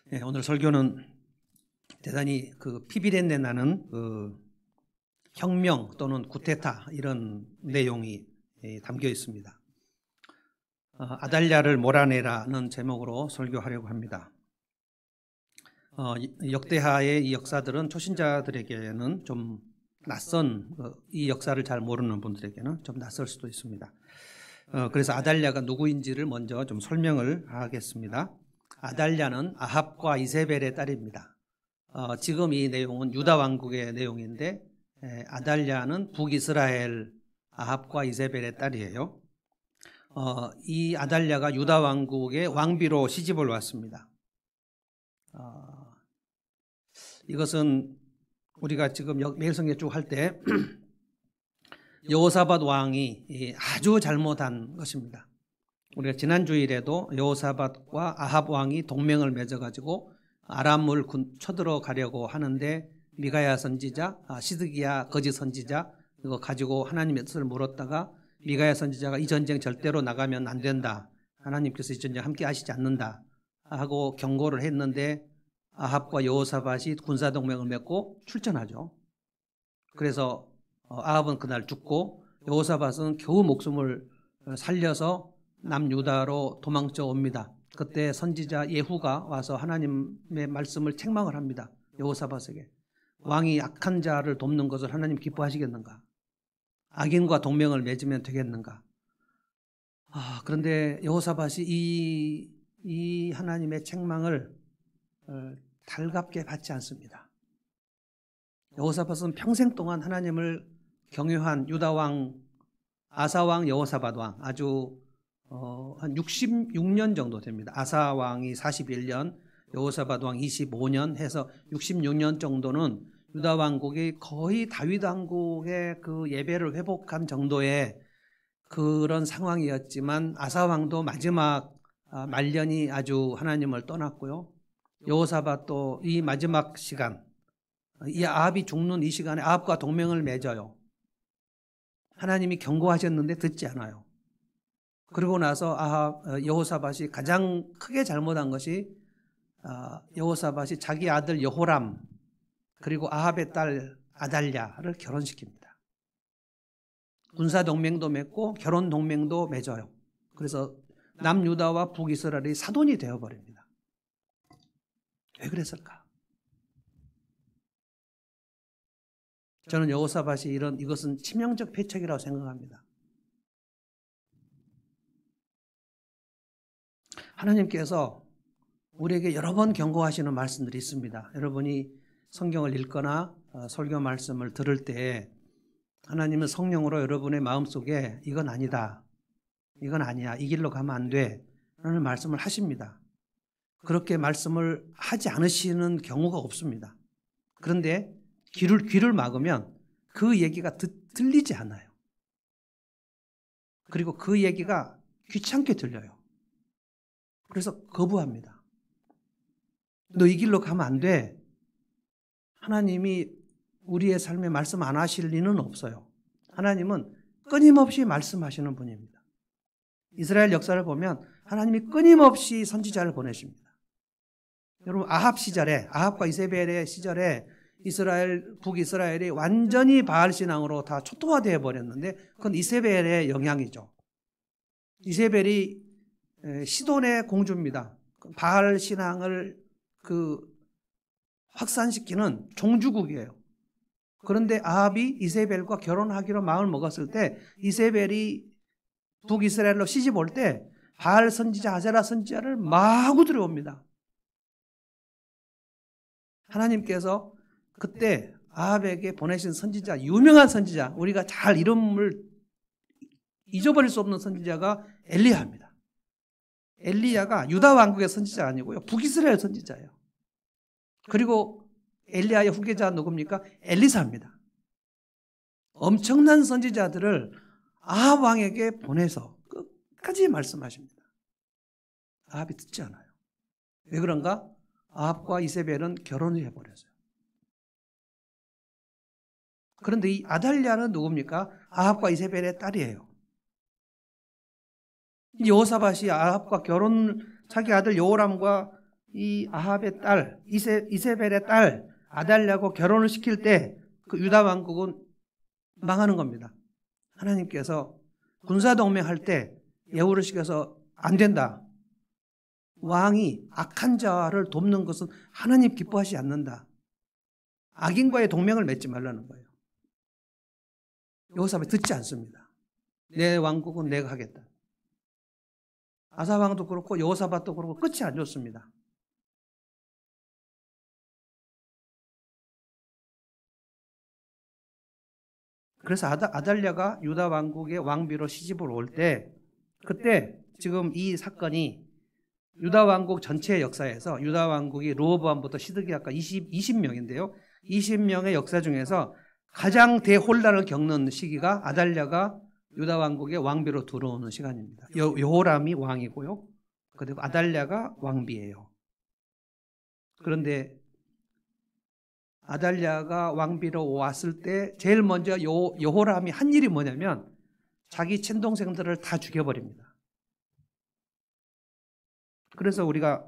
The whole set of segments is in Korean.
네, 오늘 설교는 대단히 피비린내 나는 혁명 또는 쿠데타 이런 내용이 담겨 있습니다. 아달랴를 몰아내라는 제목으로 설교하려고 합니다. 역대하의 이 역사들은 초신자들에게는 좀 낯선, 이 역사를 잘 모르는 분들에게는 좀 낯설 수도 있습니다. 그래서 아달랴가 누구인지를 먼저 좀 설명을 하겠습니다. 아달랴는 아합과 이세벨의 딸입니다. 지금 이 내용은 유다 왕국의 내용인데 아달랴는 북이스라엘 아합과 이세벨의 딸이에요. 이 아달랴가 유다 왕국의 왕비로 시집을 왔습니다. 이것은 우리가 지금 매일 성경 쭉 할 때 여호사밧 왕이 아주 잘못한 것입니다. 우리가 지난 주일에도 여호사밧과 아합 왕이 동맹을 맺어가지고 아람을 쳐들어가려고 하는데 미가야 선지자, 시드기야 거짓 선지자 이거 가지고 하나님의 뜻을 물었다가 미가야 선지자가 이 전쟁 절대로 나가면 안 된다. 하나님께서 이 전쟁 함께 하시지 않는다 하고 경고를 했는데 아합과 여호사밧이 군사동맹을 맺고 출전하죠. 그래서 아합은 그날 죽고 여호사밧은 겨우 목숨을 살려서 남유다로 도망쳐 옵니다. 그때 선지자 예후가 와서 하나님의 말씀을 책망을 합니다. 여호사밧에게 왕이 악한 자를 돕는 것을 하나님 기뻐하시겠는가? 악인과 동맹을 맺으면 되겠는가? 그런데 여호사밧이 이 하나님의 책망을 달갑게 받지 않습니다. 여호사밧은 평생 동안 하나님을 경외한 유다왕 아사왕 여호사밧 왕 아주 한 66년 정도 됩니다. 아사왕이 41년 여호사밧 왕 25년 해서 66년 정도는 유다 왕국이 거의 다윗 왕국의 그 예배를 회복한 정도의 그런 상황이었지만 아사왕도 마지막 말년이 아주 하나님을 떠났고요. 여호사밧도 이 마지막 시간 이 아합이 죽는 이 시간에 아합과 동맹을 맺어요. 하나님이 경고하셨는데 듣지 않아요. 그리고 나서 여호사밧이 가장 크게 잘못한 것이 여호사밧이 자기 아들 여호람 그리고 아합의 딸 아달랴를 결혼시킵니다. 군사동맹도 맺고 결혼동맹도 맺어요. 그래서 남유다와 북이스라엘이 사돈이 되어버립니다. 왜 그랬을까? 저는 여호사밧이 이것은 치명적 패착이라고 생각합니다. 하나님께서 우리에게 여러 번 경고하시는 말씀들이 있습니다. 여러분이 성경을 읽거나 설교 말씀을 들을 때 하나님은 성령으로 여러분의 마음속에 이건 아니다, 이건 아니야, 이 길로 가면 안 돼 라는 말씀을 하십니다. 그렇게 말씀을 하지 않으시는 경우가 없습니다. 그런데 귀를 막으면 그 얘기가 들리지 않아요. 그리고 그 얘기가 귀찮게 들려요. 그래서 거부합니다. 너 이 길로 가면 안 돼. 하나님이 우리의 삶에 말씀 안 하실 리는 없어요. 하나님은 끊임없이 말씀하시는 분입니다. 이스라엘 역사를 보면 하나님이 끊임없이 선지자를 보내십니다. 여러분 아합 시절에 아합과 이세벨의 시절에 북이스라엘이 완전히 바알 신앙으로 다 초토화되어 버렸는데 그건 이세벨의 영향이죠. 이세벨이 시돈의 공주입니다. 바알 신앙을 확산시키는 종주국이에요. 그런데 아합이 이세벨과 결혼하기로 마음을 먹었을 때 이세벨이 북이스라엘로 시집 올 때 바알 선지자 아세라 선지자를 마구 들여옵니다. 하나님께서 그때 아합에게 보내신 선지자, 유명한 선지자, 우리가 잘 이름을 잊어버릴 수 없는 선지자가 엘리야입니다. 엘리야가 유다 왕국의 선지자 아니고요. 북이스라엘 선지자예요. 그리고 엘리야의 후계자 누굽니까? 엘리사입니다. 엄청난 선지자들을 아합 왕에게 보내서 끝까지 말씀하십니다. 아합이 듣지 않아요. 왜 그런가? 아합과 이세벨은 결혼을 해버렸어요. 그런데 이 아달랴는 누굽니까? 아합과 이세벨의 딸이에요. 여호사밧이 아합과 자기 아들 여호람과 이 아합의 딸 이세벨의 딸 아달랴하고 결혼을 시킬 때 그 유다 왕국은 망하는 겁니다. 하나님께서 군사동맹할 때 예후를 시켜서 안 된다. 왕이 악한 자를 돕는 것은 하나님 기뻐하지 않는다. 악인과의 동맹을 맺지 말라는 거예요. 여호사밧이 듣지 않습니다. 내 왕국은 내가 하겠다. 아사 왕도 그렇고 여호사밧도 그렇고 끝이 안 좋습니다. 그래서 아달랴가 유다 왕국의 왕비로 시집을 올 때 그때 지금 이 사건이 유다 왕국 전체의 역사에서 유다 왕국이 르호보암부터 시드기야까지 20명인데요. 20명의 역사 중에서 가장 대혼란을 겪는 시기가 아달랴가 유다 왕국의 왕비로 들어오는 시간입니다. 여호람이 왕이고요. 그리고 아달랴가 왕비예요. 그런데 아달랴가 왕비로 왔을 때 제일 먼저 여호람이 한 일이 뭐냐면 자기 친동생들을 다 죽여버립니다. 그래서 우리가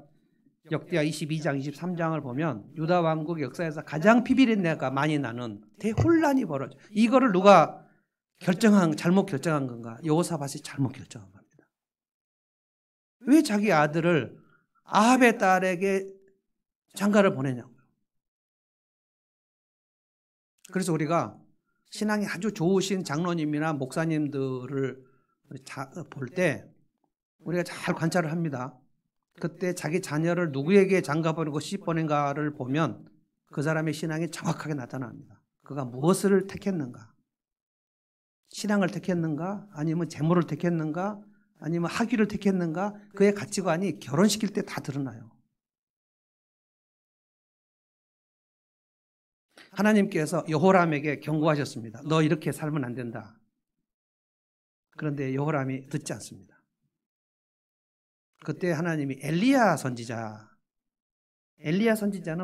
역대하 22장, 23장을 보면 유다 왕국 역사에서 가장 피비린내가 많이 나는 대혼란이 벌어져. 이거를 누가 잘못 결정한 건가? 여호사밧이 잘못 결정한 겁니다. 왜 자기 아들을 아합의 딸에게 장가를 보내냐고요. 그래서 우리가 신앙이 아주 좋으신 장로님이나 목사님들을 볼 때 우리가 잘 관찰을 합니다. 그때 자기 자녀를 누구에게 장가보내고 시집보낸가를 보면 그 사람의 신앙이 정확하게 나타납니다. 그가 무엇을 택했는가? 신앙을 택했는가? 아니면 재물을 택했는가? 아니면 학위를 택했는가? 그의 가치관이 결혼시킬 때 다 드러나요. 하나님께서 여호람에게 경고하셨습니다. 너 이렇게 살면 안 된다. 그런데 여호람이 듣지 않습니다. 그때 하나님이 엘리야 선지자는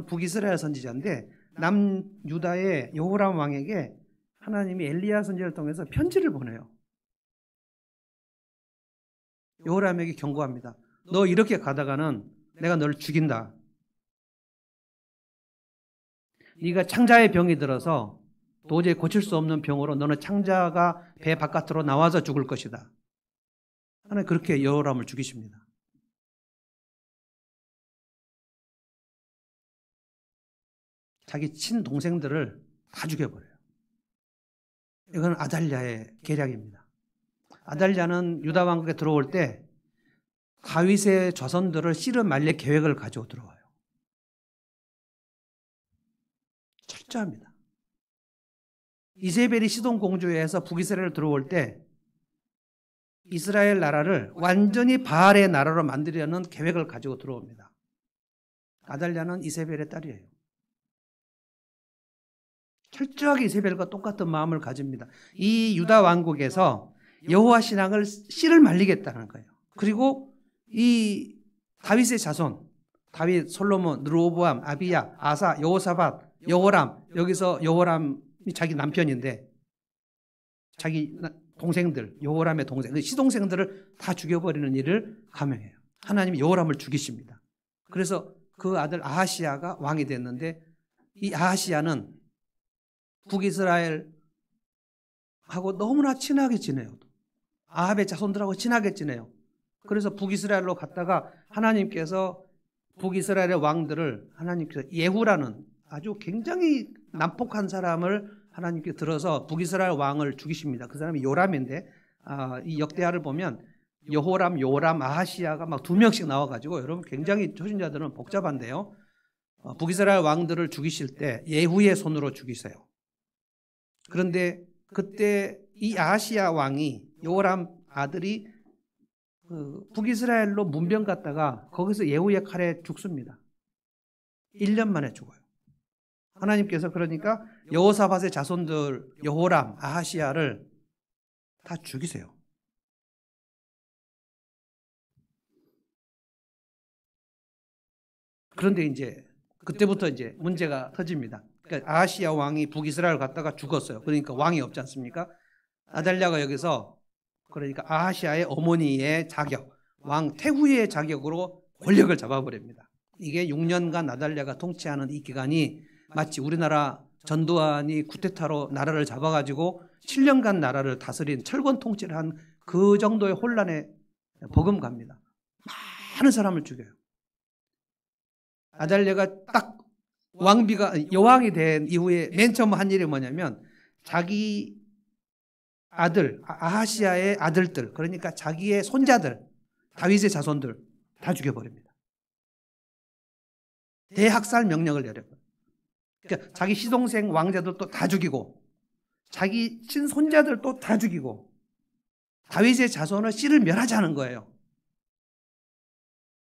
북이스라엘 선지자인데 남유다의 여호람 왕에게 하나님이 엘리야 선지자를 통해서 편지를 보내요. 여호람에게 경고합니다. 너 이렇게 가다가는 내가 너를 죽인다. 네가 창자의 병이 들어서 도저히 고칠 수 없는 병으로 너는 창자가 배 바깥으로 나와서 죽을 것이다. 하나님 그렇게 여호람을 죽이십니다. 자기 친동생들을 다 죽여버려요. 이건 아달랴의 계략입니다. 아달랴는 유다 왕국에 들어올 때 다윗의 자손들을 씨르 말릴 계획을 가지고 들어와요. 철저합니다. 이세벨이 시돈 공주에서 북이스라엘 들어올 때 이스라엘 나라를 완전히 바알의 나라로 만들려는 계획을 가지고 들어옵니다. 아달랴는 이세벨의 딸이에요. 철저하게 이세벨과 똑같은 마음을 가집니다. 이 유다 왕국에서 여호와 신앙을 씨를 말리겠다는 거예요. 그리고 이 다윗의 자손, 다윗, 솔로몬, 르호보암, 아비야, 아사, 여호사밧, 여호람, 여기서 여호람이 자기 남편인데 자기 동생들, 여호람의 동생, 시동생들을 다 죽여버리는 일을 감행해요. 하나님이 여호람을 죽이십니다. 그래서 그 아들 아하시야가 왕이 됐는데 이 아하시야는 북이스라엘하고 너무나 친하게 지내요. 아합의 자손들하고 친하게 지내요. 그래서 북이스라엘로 갔다가 하나님께서 북이스라엘의 왕들을 하나님께서 예후라는 아주 굉장히 난폭한 사람을 하나님께 들어서 북이스라엘 왕을 죽이십니다. 그 사람이 요람인데 이 역대하를 보면 여호람, 요람, 아하시야가 막 2명씩 나와가지고 여러분 굉장히 초신자들은 복잡한데요. 북이스라엘 왕들을 죽이실 때 예후의 손으로 죽이세요. 그런데 그때 이 아하시야 왕이 요람 아들이 북이스라엘로 문병 갔다가 거기서 예후의 칼에 죽습니다. 1년 만에 죽어요. 하나님께서 그러니까 여호사밧의 자손들 여호람, 아하시야를 다 죽이세요. 그런데 이제 그때부터 이제 문제가 터집니다. 그러니까 아하시야 왕이 북이스라엘 갔다가 죽었어요. 그러니까 왕이 없지 않습니까? 아달랴가 여기서 그러니까 아하시야의 어머니의 자격, 왕 태후의 자격으로 권력을 잡아버립니다. 이게 6년간 아달랴가 통치하는 이 기간이 마치 우리나라 전두환이 쿠데타로 나라를 잡아가지고 7년간 나라를 다스린 철권 통치를 한 그 정도의 혼란에 버금갑니다. 많은 사람을 죽여요. 아달랴가 딱 여왕이 된 이후에 맨 처음 한 일이 뭐냐면 자기 아들, 아하시아의 아들들, 그러니까 자기의 손자들, 다윗의 자손들 다 죽여버립니다. 대학살 명령을 내려버려요. 그러니까 자기 시동생 왕자들도 다 죽이고 자기 친손자들도 다 죽이고 다윗의 자손을 씨를 멸하자는 거예요.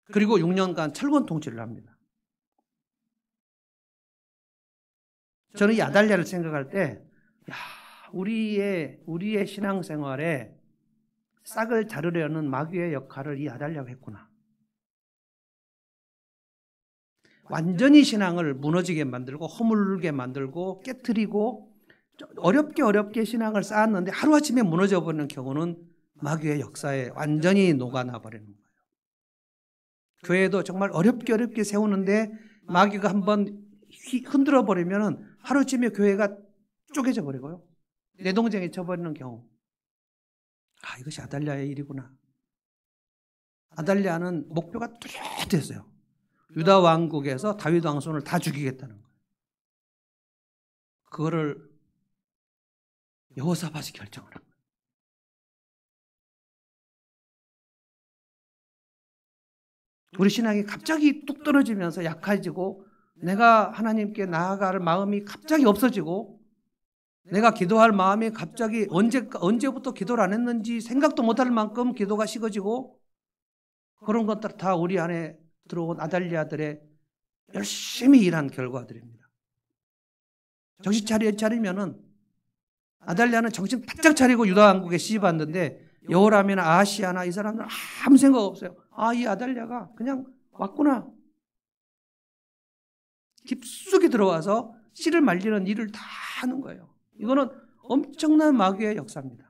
그리고 6년간 철권 통치를 합니다. 저는 이 아달랴를 생각할 때 우리의 신앙생활에 싹을 자르려는 마귀의 역할을 이 아달랴가 했구나. 완전히 신앙을 무너지게 만들고 허물게 만들고 깨트리고 어렵게 신앙을 쌓았는데 하루아침에 무너져버리는 경우는 마귀의 역사에 완전히 녹아나 버리는 거예요. 교회도 정말 어렵게 세우는데 마귀가 한번 흔들어 버리면 하루아침에 교회가 쪼개져 버리고요. 내동쟁이 쳐버리는 경우. 이것이 아달랴의 일이구나. 아달랴는 목표가 뚜렷했어요. 유다 왕국에서 다윗 왕손을 다 죽이겠다는 거예요. 그거를 여호사밧이 결정을 한 거예요. 우리 신앙이 갑자기 뚝 떨어지면서 약해지고 내가 하나님께 나아갈 마음이 갑자기 없어지고 내가 기도할 마음이 갑자기 언제부터 기도를 안 했는지 생각도 못할 만큼 기도가 식어지고 그런 것들 다 우리 안에 들어온 아달랴들의 열심히 일한 결과들입니다. 정신 차리면은 아달랴는 정신 바짝 차리고 유다 왕국에 시집왔는데 여호람이나 아하시아나 이 사람들은 아무 생각 없어요. 이 아달랴가 그냥 왔구나. 깊숙이 들어와서 씨를 말리는 일을 다 하는 거예요. 이거는 엄청난 마귀의 역사입니다.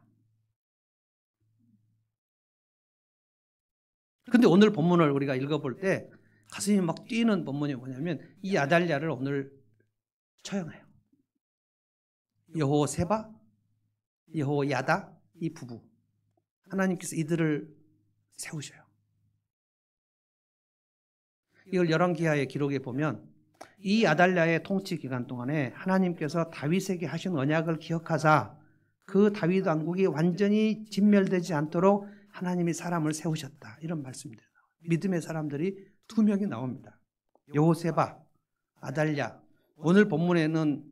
그런데 오늘 본문을 우리가 읽어볼 때 가슴이 막 뛰는 본문이 뭐냐면 이 아달랴를 오늘 처형해요. 여호세바, 여호야다 이 부부. 하나님께서 이들을 세우셔요. 이걸 열왕기하의 기록에 보면 이 아달랴의 통치 기간 동안에 하나님께서 다윗에게 하신 언약을 기억하사 그 다윗 왕국이 완전히 진멸되지 않도록 하나님이 사람을 세우셨다. 이런 말씀입니다. 믿음의 사람들이 2명이 나옵니다. 여호세바, 아달랴. 오늘 본문에는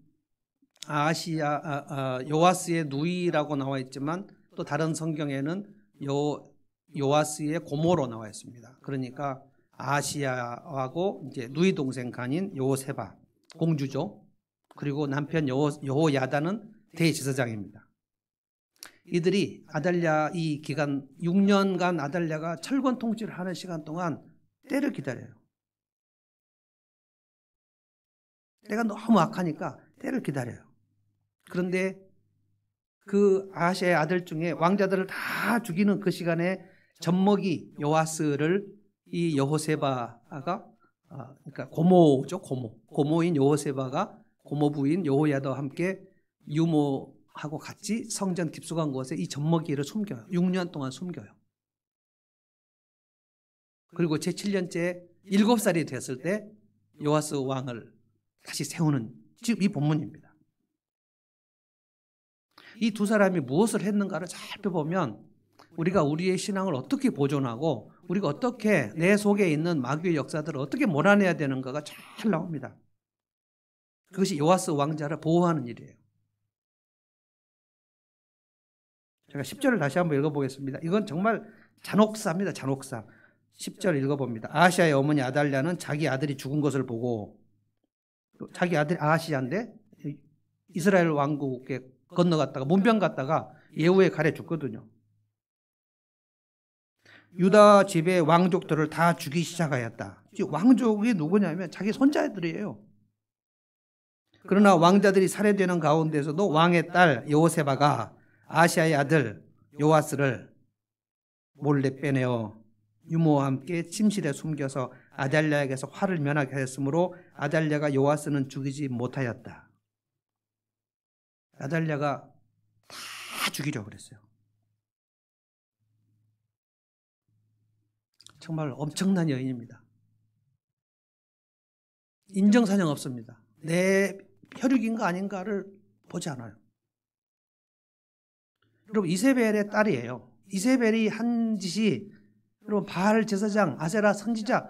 요아스의 누이라고 나와 있지만 또 다른 성경에는 요아스의 고모로 나와 있습니다. 그러니까 아하시야하고 이제 누이 동생 간인 여호세바 공주죠. 그리고 남편 여호야다는 대제사장입니다. 이들이 아달랴 이 기간 6년간 아달랴가 철권 통치를 하는 시간 동안 때를 기다려요. 때가 너무 악하니까 때를 기다려요. 그런데 그 아하시아의 아들 중에 왕자들을 다 죽이는 그 시간에 젖먹이 요아스를 이 여호세바가 그러니까 고모죠. 고모인 여호세바가 고모부인 여호야다와 함께 유모하고 같이 성전 깊숙한 곳에 이 젖먹이를 숨겨요. 6년 동안 숨겨요. 그리고 제7년째 7살이 됐을 때 요아스 왕을 다시 세우는 지금 이 본문입니다. 이 두 사람이 무엇을 했는가를 살펴보면 우리가 우리의 신앙을 어떻게 보존하고 우리가 어떻게 내 속에 있는 마귀의 역사들을 어떻게 몰아내야 되는가가 잘 나옵니다. 그것이 요아스 왕자를 보호하는 일이에요. 제가 10절을 다시 한번 읽어보겠습니다. 이건 정말 잔혹사입니다. 잔혹사. 10절 읽어봅니다. 아하시아의 어머니 아달랴는 자기 아들이 죽은 것을 보고 자기 아들이 아하시아인데 이스라엘 왕국에 건너갔다가 문병 갔다가 예후의 칼에 죽거든요. 유다 집의 왕족들을 다 죽이기 시작하였다. 왕족이 누구냐면 자기 손자들이에요. 그러나 왕자들이 살해되는 가운데서도 왕의 딸 여호세바가 아하시아의 아들 요아스를 몰래 빼내어 유모와 함께 침실에 숨겨서 아달랴에게서 화를 면하게 하였으므로 아달랴가 요아스는 죽이지 못하였다. 아달랴가 다 죽이려고 그랬어요. 정말 엄청난 여인입니다. 인정사정 없습니다. 내 혈육인가 아닌가를 보지 않아요. 여러분, 이세벨의 딸이에요. 이세벨이 한 짓이, 여러분, 바알 제사장, 아세라 선지자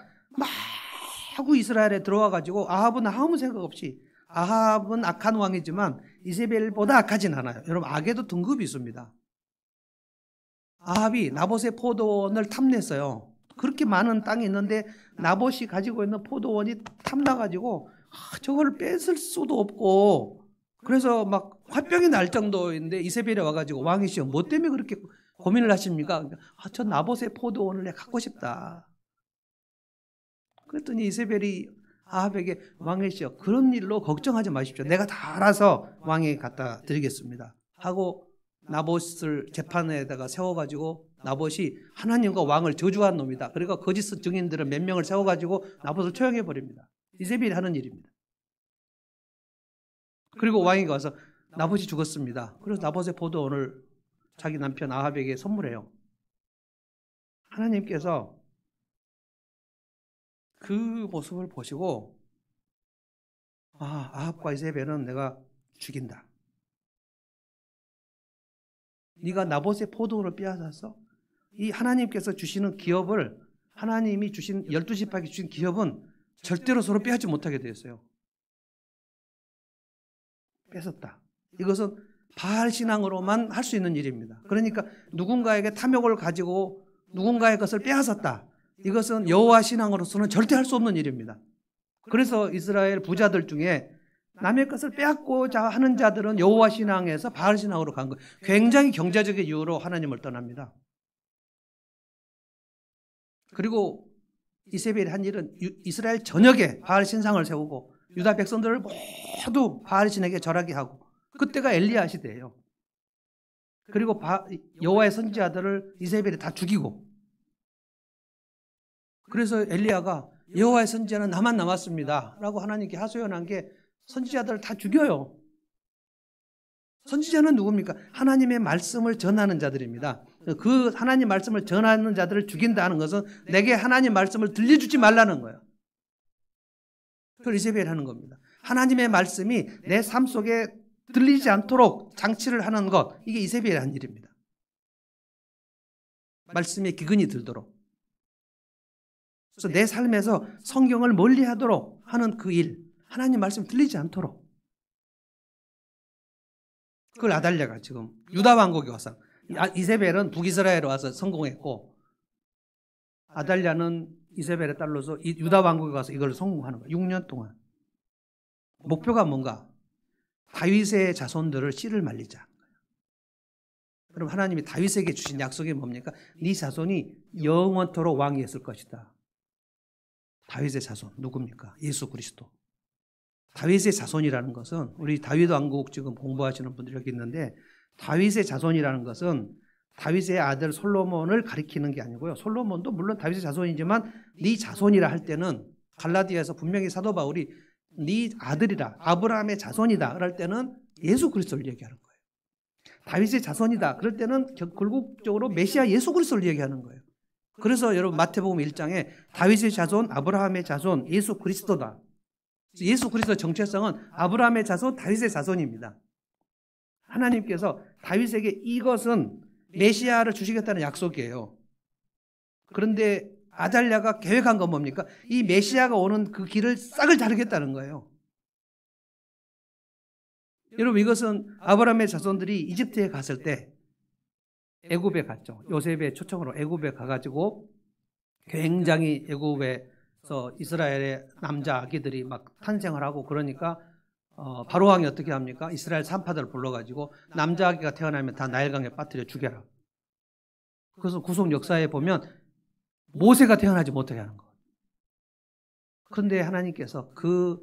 마구 이스라엘에 들어와가지고 아합은 아무 생각 없이, 아합은 악한 왕이지만 이세벨보다 악하진 않아요. 여러분, 악에도 등급이 있습니다. 아합이 나봇의 포도원을 탐냈어요. 그렇게 많은 땅이 있는데 나봇이 가지고 있는 포도원이 탐나가지고 저걸 뺏을 수도 없고, 그래서 막 화병이 날 정도인데 이세벨이 와가지고 왕이시여 뭐 때문에 그렇게 고민을 하십니까? 저 나봇의 포도원을 내가 갖고 싶다. 그랬더니 이세벨이 아합에게 왕이시여 그런 일로 걱정하지 마십시오. 내가 다 알아서 왕에게 갖다 드리겠습니다 하고 나봇을 재판에다가 세워가지고, 나봇이 하나님과 왕을 저주한 놈이다. 그러니까 거짓 증인들을 몇 명을 세워가지고 나봇을 처형해버립니다. 이세벨이 하는 일입니다. 그리고 왕이 가서 나봇이 죽었습니다. 그래서 나봇의 포도원을 자기 남편 아합에게 선물해요. 하나님께서 그 모습을 보시고, 아합과 이세벨은 내가 죽인다. 네가 나봇의 포도원을 빼앗아서 이 하나님께서 주시는 기업을, 하나님이 주신 12지파에게 주신 기업은 절대로 서로 빼앗지 못하게 되었어요. 뺏었다. 이것은 바알 신앙으로만 할 수 있는 일입니다. 그러니까 누군가에게 탐욕을 가지고 누군가의 것을 빼앗았다. 이것은 여호와 신앙으로서는 절대 할 수 없는 일입니다. 그래서 이스라엘 부자들 중에 남의 것을 빼앗고자 하는 자들은 여호와 신앙에서 바알 신앙으로 간 거예요. 굉장히 경제적인 이유로 하나님을 떠납니다. 그리고 이세벨이 한 일은 이스라엘 전역에 바알 신상을 세우고 유다 백성들을 모두 바알 신에게 절하게 하고, 그때가 엘리야 시대예요. 그리고 여호와의 선지자들을 이세벨이 다 죽이고, 그래서 엘리야가 여호와의 선지자는 나만 남았습니다 라고 하나님께 하소연한 게, 선지자들을 다 죽여요. 선지자는 누굽니까? 하나님의 말씀을 전하는 자들입니다. 그 하나님 말씀을 전하는 자들을 죽인다는 것은 내게 하나님 말씀을 들려주지 말라는 거예요. 그걸 이세벨이 하는 겁니다. 하나님의 말씀이 내 삶 속에 들리지 않도록 장치를 하는 것, 이게 이세벨이 한 일입니다. 말씀에 기근이 들도록, 그래서 내 삶에서 성경을 멀리하도록 하는 그 일, 하나님 말씀 들리지 않도록, 그걸 아달랴가 지금 유다 왕국에 와서, 이세벨은 북이스라엘에 와서 성공했고, 아달랴는 이세벨의 딸로서 유다 왕국에 가서 이걸 성공하는 거예요. 6년 동안. 목표가 뭔가? 다윗의 자손들을 씨를 말리자. 그럼 하나님이 다윗에게 주신 약속이 뭡니까? 네 자손이 영원토록 왕이 있을 것이다. 다윗의 자손 누굽니까? 예수 그리스도. 다윗의 자손이라는 것은, 우리 다윗 왕국 지금 공부하시는 분들이 여기 있는데, 다윗의 자손이라는 것은 다윗의 아들 솔로몬을 가리키는 게 아니고요. 솔로몬도 물론 다윗의 자손이지만 네 자손이라 할 때는, 갈라디아에서 분명히 사도 바울이 네 아들이라, 아브라함의 자손이다 그럴 때는 예수 그리스도를 얘기하는 거예요. 다윗의 자손이다 그럴 때는 결국적으로 메시아 예수 그리스도를 얘기하는 거예요. 그래서 여러분 마태복음 1장에 다윗의 자손, 아브라함의 자손, 예수 그리스도다. 예수 그리스도의 정체성은 아브라함의 자손, 다윗의 자손입니다. 하나님께서 다윗에게 이것은 메시아를 주시겠다는 약속이에요. 그런데 아달랴가 계획한 건 뭡니까? 이 메시아가 오는 그 길을 싹을 자르겠다는 거예요. 여러분, 이것은 아브라함의 자손들이 이집트에 갔을 때, 애굽에 갔죠. 요셉의 초청으로 애굽에 가가지고 굉장히 애굽에서 이스라엘의 남자 아기들이 막 탄생을 하고, 그러니까 바로 왕이 어떻게 합니까? 이스라엘 산파들을 불러가지고 남자 아기가 태어나면 다 나일강에 빠뜨려 죽여라. 그래서 구속 역사에 보면 모세가 태어나지 못하게 하는 거예요. 그런데 하나님께서 그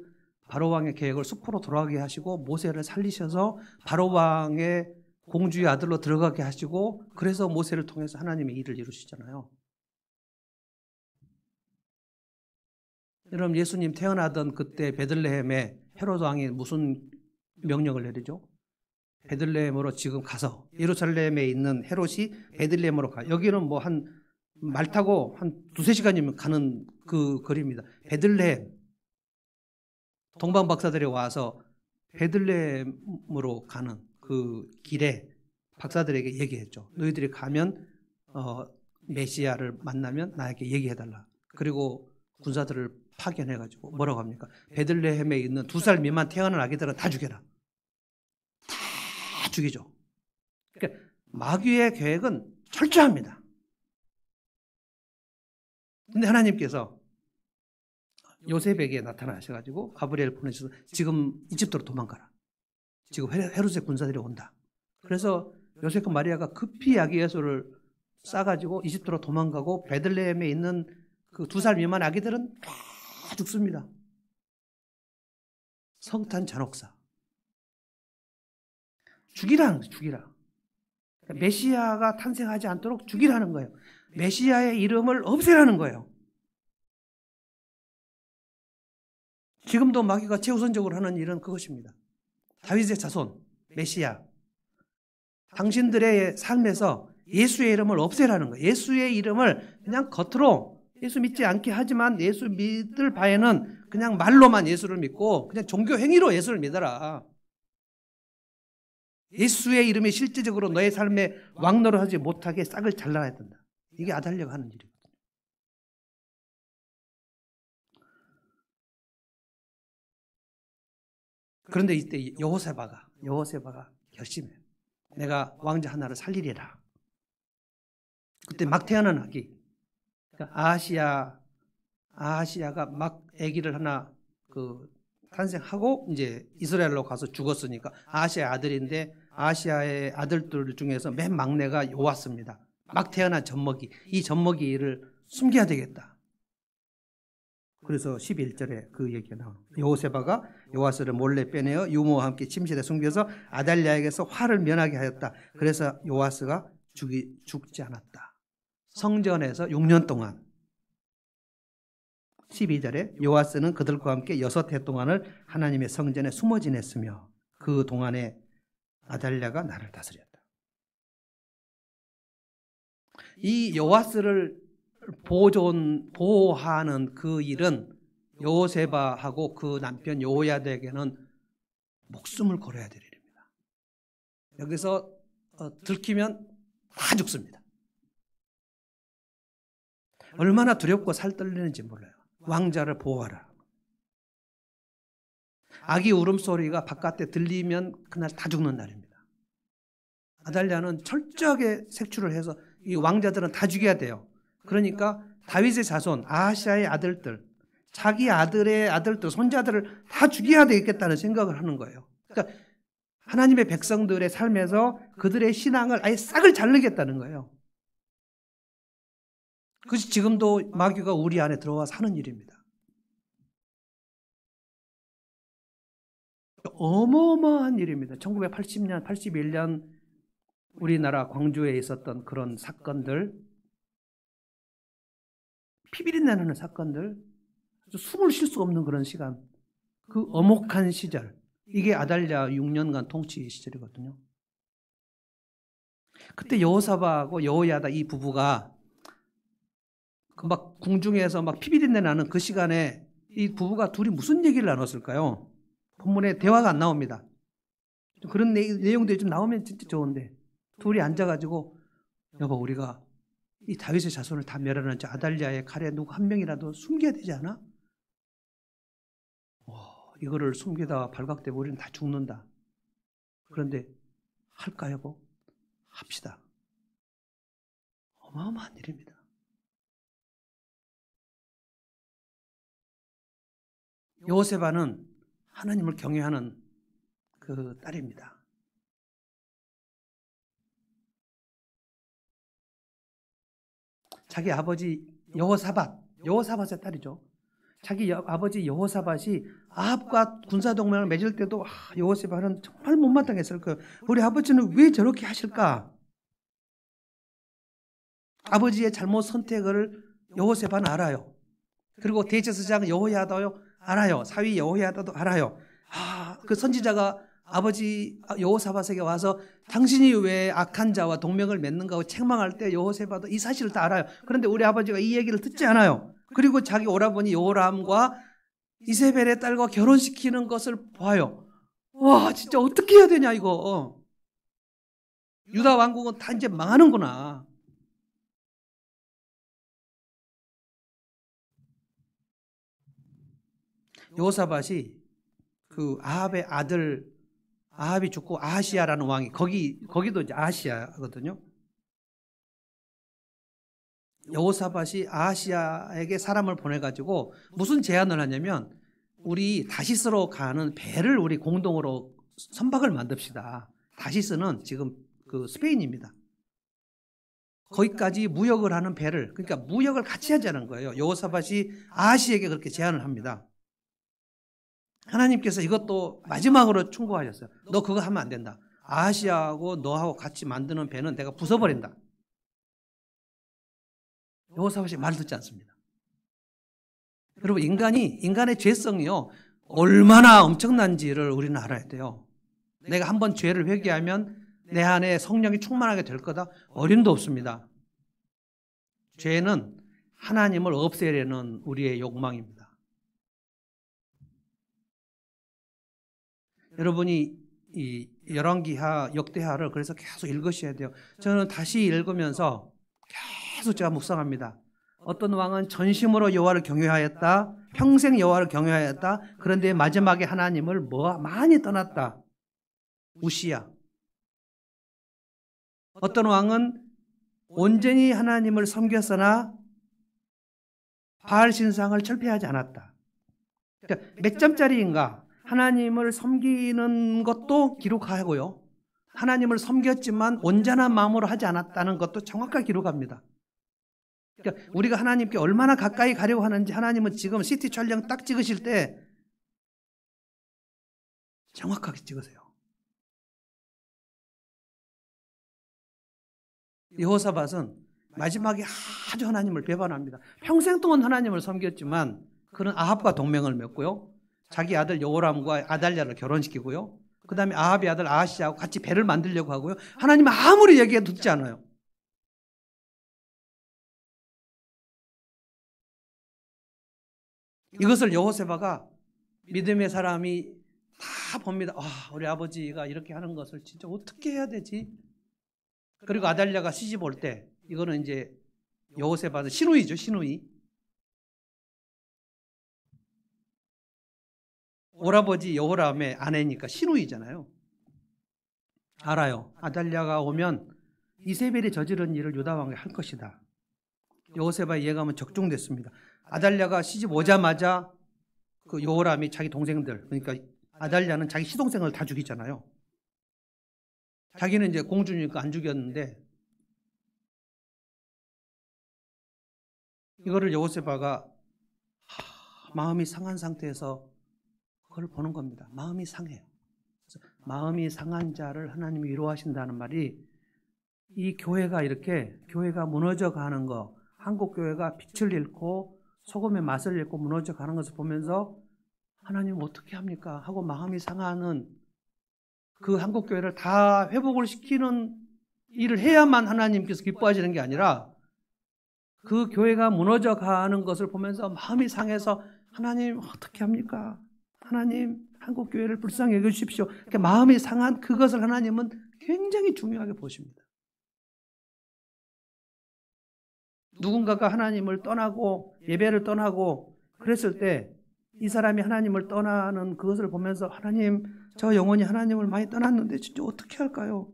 바로 왕의 계획을 숲으로 돌아가게 하시고 모세를 살리셔서 바로 왕의 공주의 아들로 들어가게 하시고, 그래서 모세를 통해서 하나님의 일을 이루시잖아요. 여러분 예수님 태어나던 그때 베들레헴에 헤로드 왕이 무슨 명령을 내리죠? 베들레헴으로 지금 가서 예루살렘에 있는 헤롯이 베들레헴으로 가. 여기는 뭐 말 타고 한 두세 시간이면 가는 그 거리입니다. 베들레헴. 동방 박사들이 와서 베들레헴으로 가는 그 길에 박사들에게 얘기했죠. 너희들이 가면 메시아를 만나면 나에게 얘기해달라. 그리고 군사들을 파견해가지고 뭐라고 합니까? 베들레헴에 있는 2살 미만 태어난 아기들은 다 죽여라. 다 죽이죠. 그러니까 마귀의 계획은 철저합니다. 근데 하나님께서 요셉에게 나타나셔가지고 가브리엘 보내셔서 지금 이집트로 도망가라. 지금 헤롯의 군사들이 온다. 그래서 요셉과 마리아가 급히 아기 예수를 싸가지고 이집트로 도망가고 베들레헴에 있는 그 2살 미만 아기들은 다 죽습니다. 성탄 잔혹사. 죽이라는 거예요. 죽이라. 그러니까 메시아가 탄생하지 않도록 죽이라는 거예요. 메시아의 이름을 없애라는 거예요. 지금도 마귀가 최우선적으로 하는 일은 그것입니다. 다윗의 자손, 메시아. 당신들의 삶에서 예수의 이름을 없애라는 거예요. 예수의 이름을 그냥 겉으로 예수 믿지 않게 하지만 예수 믿을 바에는 그냥 말로만 예수를 믿고 그냥 종교 행위로 예수를 믿어라. 예수의 이름이 실제적으로 너의 삶에 왕노릇하지 못하게 싹을 잘라야 된다. 이게 아달랴가 하는 일이거든요. 그런데 이때 여호세바가 결심해요. 내가 왕자 하나를 살리리라. 그때 막 태어난 아기. 그러니까 아하시야가 막 아기를 하나 탄생하고 이제 이스라엘로 가서 죽었으니까 아하시야의 아들인데 아하시야의 아들들 중에서 맨 막내가 요아스입니다. 막 태어난 젖먹이. 이 젖먹이를 숨겨야 되겠다. 그래서 11절에 그 얘기가 나옵니다. 여호세바가 요아스를 몰래 빼내어 유모와 함께 침실에 숨겨서 아달랴에게서 화를 면하게 하였다. 그래서 요아스가 죽지 않았다. 성전에서 6년 동안. 12절에 요아스는 그들과 함께 6해 동안을 하나님의 성전에 숨어 지냈으며 그 동안에 아달랴가 나를 다스렸다. 이 요아스를 보호하는 그 일은 여호세바하고 그 남편 여호야다에게는 목숨을 걸어야 될 일입니다. 여기서 들키면 다 죽습니다. 얼마나 두렵고 살떨리는지 몰라요. 왕자를 보호하라. 아기 울음소리가 바깥에 들리면 그날 다 죽는 날입니다. 아달랴는 철저하게 색출을 해서 이 왕자들은 다 죽여야 돼요. 그러니까 다윗의 자손, 아하시야의 아들들, 자기 아들의 아들들, 손자들을 다 죽여야 되겠다는 생각을 하는 거예요. 그러니까 하나님의 백성들의 삶에서 그들의 신앙을 아예 싹을 자르겠다는 거예요. 그것이 지금도 마귀가 우리 안에 들어와서 하는 일입니다. 어마어마한 일입니다. 1980년, 81년 우리나라 광주에 있었던 그런 사건들, 피비린내 나는 사건들, 숨을 쉴 수 없는 그런 시간, 그 엄혹한 시절, 이게 아달랴 6년간 통치 시절이거든요. 그때 여호사바하고 여호야다 이 부부가 막 궁중에서 막 피비린내 나는 그 시간에 이 부부가 둘이 무슨 얘기를 나눴을까요? 본문에 대화가 안 나옵니다. 그런 내용들이 좀 나오면 진짜 좋은데 둘이 앉아가지고 여보 우리가 이 다윗의 자손을 다 멸하는 저 아달랴의 칼에 누구 한 명이라도 숨겨야 되지 않아? 이거를 숨기다가 발각되면 우리는 다 죽는다. 그런데 할까 여보? 합시다. 어마어마한 일입니다. 요세바는 하나님을 경외하는 그 딸입니다. 자기 아버지 여호사밧의 딸이죠. 자기 아버지 여호사밧이 아합과 군사동맹을 맺을 때도 여호세바는 정말 못마땅했을 거예요. 우리 아버지는 왜 저렇게 하실까? 아버지의 잘못 선택을 여호세바는 알아요. 그리고 대제사장 여호야다도 알아요. 사위 여호야다도 알아요. 그 선지자가 아버지 여호사밧에게 와서 당신이 왜 악한 자와 동맹을 맺는가 하고 책망할 때 여호사밧도 이 사실을 다 알아요. 그런데 우리 아버지가 이 얘기를 듣지 않아요. 그리고 자기 오라버니 여호람과 이세벨의 딸과 결혼시키는 것을 봐요. 와, 진짜 어떻게 해야 되냐 이거. 유다 왕국은 다 이제 망하는구나. 여호사밧이 그 아합의 아들, 아합이 죽고 아하시야라는 왕이 거기도 이제 아하시야거든요. 여호사밧이 아하시야에게 사람을 보내가지고 무슨 제안을 하냐면, 우리 다시스로 가는 배를 우리 공동으로 선박을 만듭시다. 다시스는 지금 그 스페인입니다. 거기까지 무역을 하는 배를, 그러니까 무역을 같이 하자는 거예요. 여호사밧이 아하시에게 그렇게 제안을 합니다. 하나님께서 이것도 마지막으로 충고하셨어요. 너 그거 하면 안 된다. 아하시아하고 너하고 같이 만드는 배는 내가 부숴버린다. 여호사밧이 말 듣지 않습니다. 여러분, 인간의 죄성이요, 얼마나 엄청난지를 우리는 알아야 돼요. 내가 한번 죄를 회개하면 내 안에 성령이 충만하게 될 거다? 어림도 없습니다. 죄는 하나님을 없애려는 우리의 욕망입니다. 여러분이 이 열왕기하, 역대하를 그래서 계속 읽으셔야 돼요. 저는 다시 읽으면서 계속 제가 묵상합니다. 어떤 왕은 전심으로 여호와를 경외하였다. 평생 여호와를 경외하였다. 그런데 마지막에 하나님을 많이 떠났다. 우시야. 어떤 왕은 온전히 하나님을 섬겼으나 바알 신상을 철폐하지 않았다. 그러니까 몇 점짜리인가? 하나님을 섬기는 것도 기록하고요, 하나님을 섬겼지만 온전한 마음으로 하지 않았다는 것도 정확하게 기록합니다. 그러니까 우리가 하나님께 얼마나 가까이 가려고 하는지 하나님은 지금 CT 촬영 딱 찍으실 때 정확하게 찍으세요. 여호사밧은 마지막에 아주 하나님을 배반합니다. 평생 동안 하나님을 섬겼지만 그는 아합과 동맹을 맺고요, 자기 아들 여호람과 아달랴를 결혼시키고요, 그 다음에 아합의 아들 아하시아하고 같이 배를 만들려고 하고요, 하나님 아무리 얘기해도 듣지 않아요. 이것을 여호세바가 믿음의 사람이 다 봅니다. 우리 아버지가 이렇게 하는 것을 진짜 어떻게 해야 되지? 그리고 아달랴가 시집 올 때, 이거는 이제 여호세바는 시누이죠, 시누이. 오라버지 여호람의 아내니까 시누이잖아요. 알아요. 아달랴가 오면 이세벨이 저지른 일을 유다 왕이 할 것이다. 여호세바의 예감은 적중됐습니다. 아달랴가 시집 오자마자 그 여호람이 자기 동생들, 그러니까 아달랴는 자기 시동생을 다 죽이잖아요. 자기는 이제 공주니까 안 죽였는데, 이거를 여호세바가 마음이 상한 상태에서 그걸 보는 겁니다. 마음이 상해요. 그래서 마음이 상한 자를 하나님이 위로하신다는 말이, 이 교회가 이렇게 교회가 무너져 가는 거, 한국 교회가 빛을 잃고 소금의 맛을 잃고 무너져 가는 것을 보면서 하나님 어떻게 합니까? 하고 마음이 상하는 그 한국 교회를 다 회복을 시키는 일을 해야만 하나님께서 기뻐하시는 게 아니라, 그 교회가 무너져 가는 것을 보면서 마음이 상해서 하나님 어떻게 합니까? 하나님 한국 교회를 불쌍히 여겨 주십시오. 마음이 상한 그것을 하나님은 굉장히 중요하게 보십니다. 누군가가 하나님을 떠나고 예배를 떠나고 그랬을 때 이 사람이 하나님을 떠나는 그것을 보면서, 하나님 저 영혼이 하나님을 많이 떠났는데 진짜 어떻게 할까요?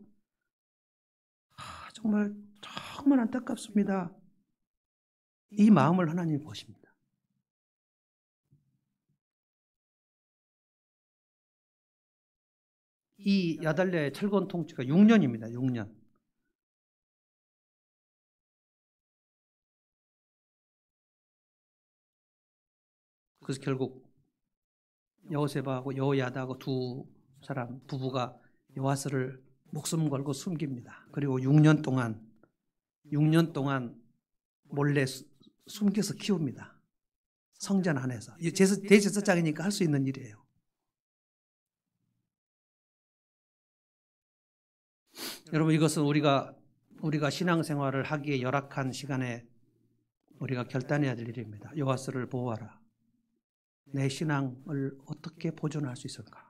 정말 정말 안타깝습니다. 이 마음을 하나님이 보십니다. 이 야달랴의 철권 통치가 6년입니다. 6년. 그래서 결국 여호세바하고 여호야다하고 두 사람 부부가 요아스를 목숨 걸고 숨깁니다. 그리고 6년 동안 몰래 숨겨서 키웁니다. 성전 안에서. 대제사장이니까 할 수 있는 일이에요. 여러분, 이것은 우리가 신앙생활을 하기에 열악한 시간에 우리가 결단해야 될 일입니다. 요아스를 보호하라. 내 신앙을 어떻게 보존할 수 있을까?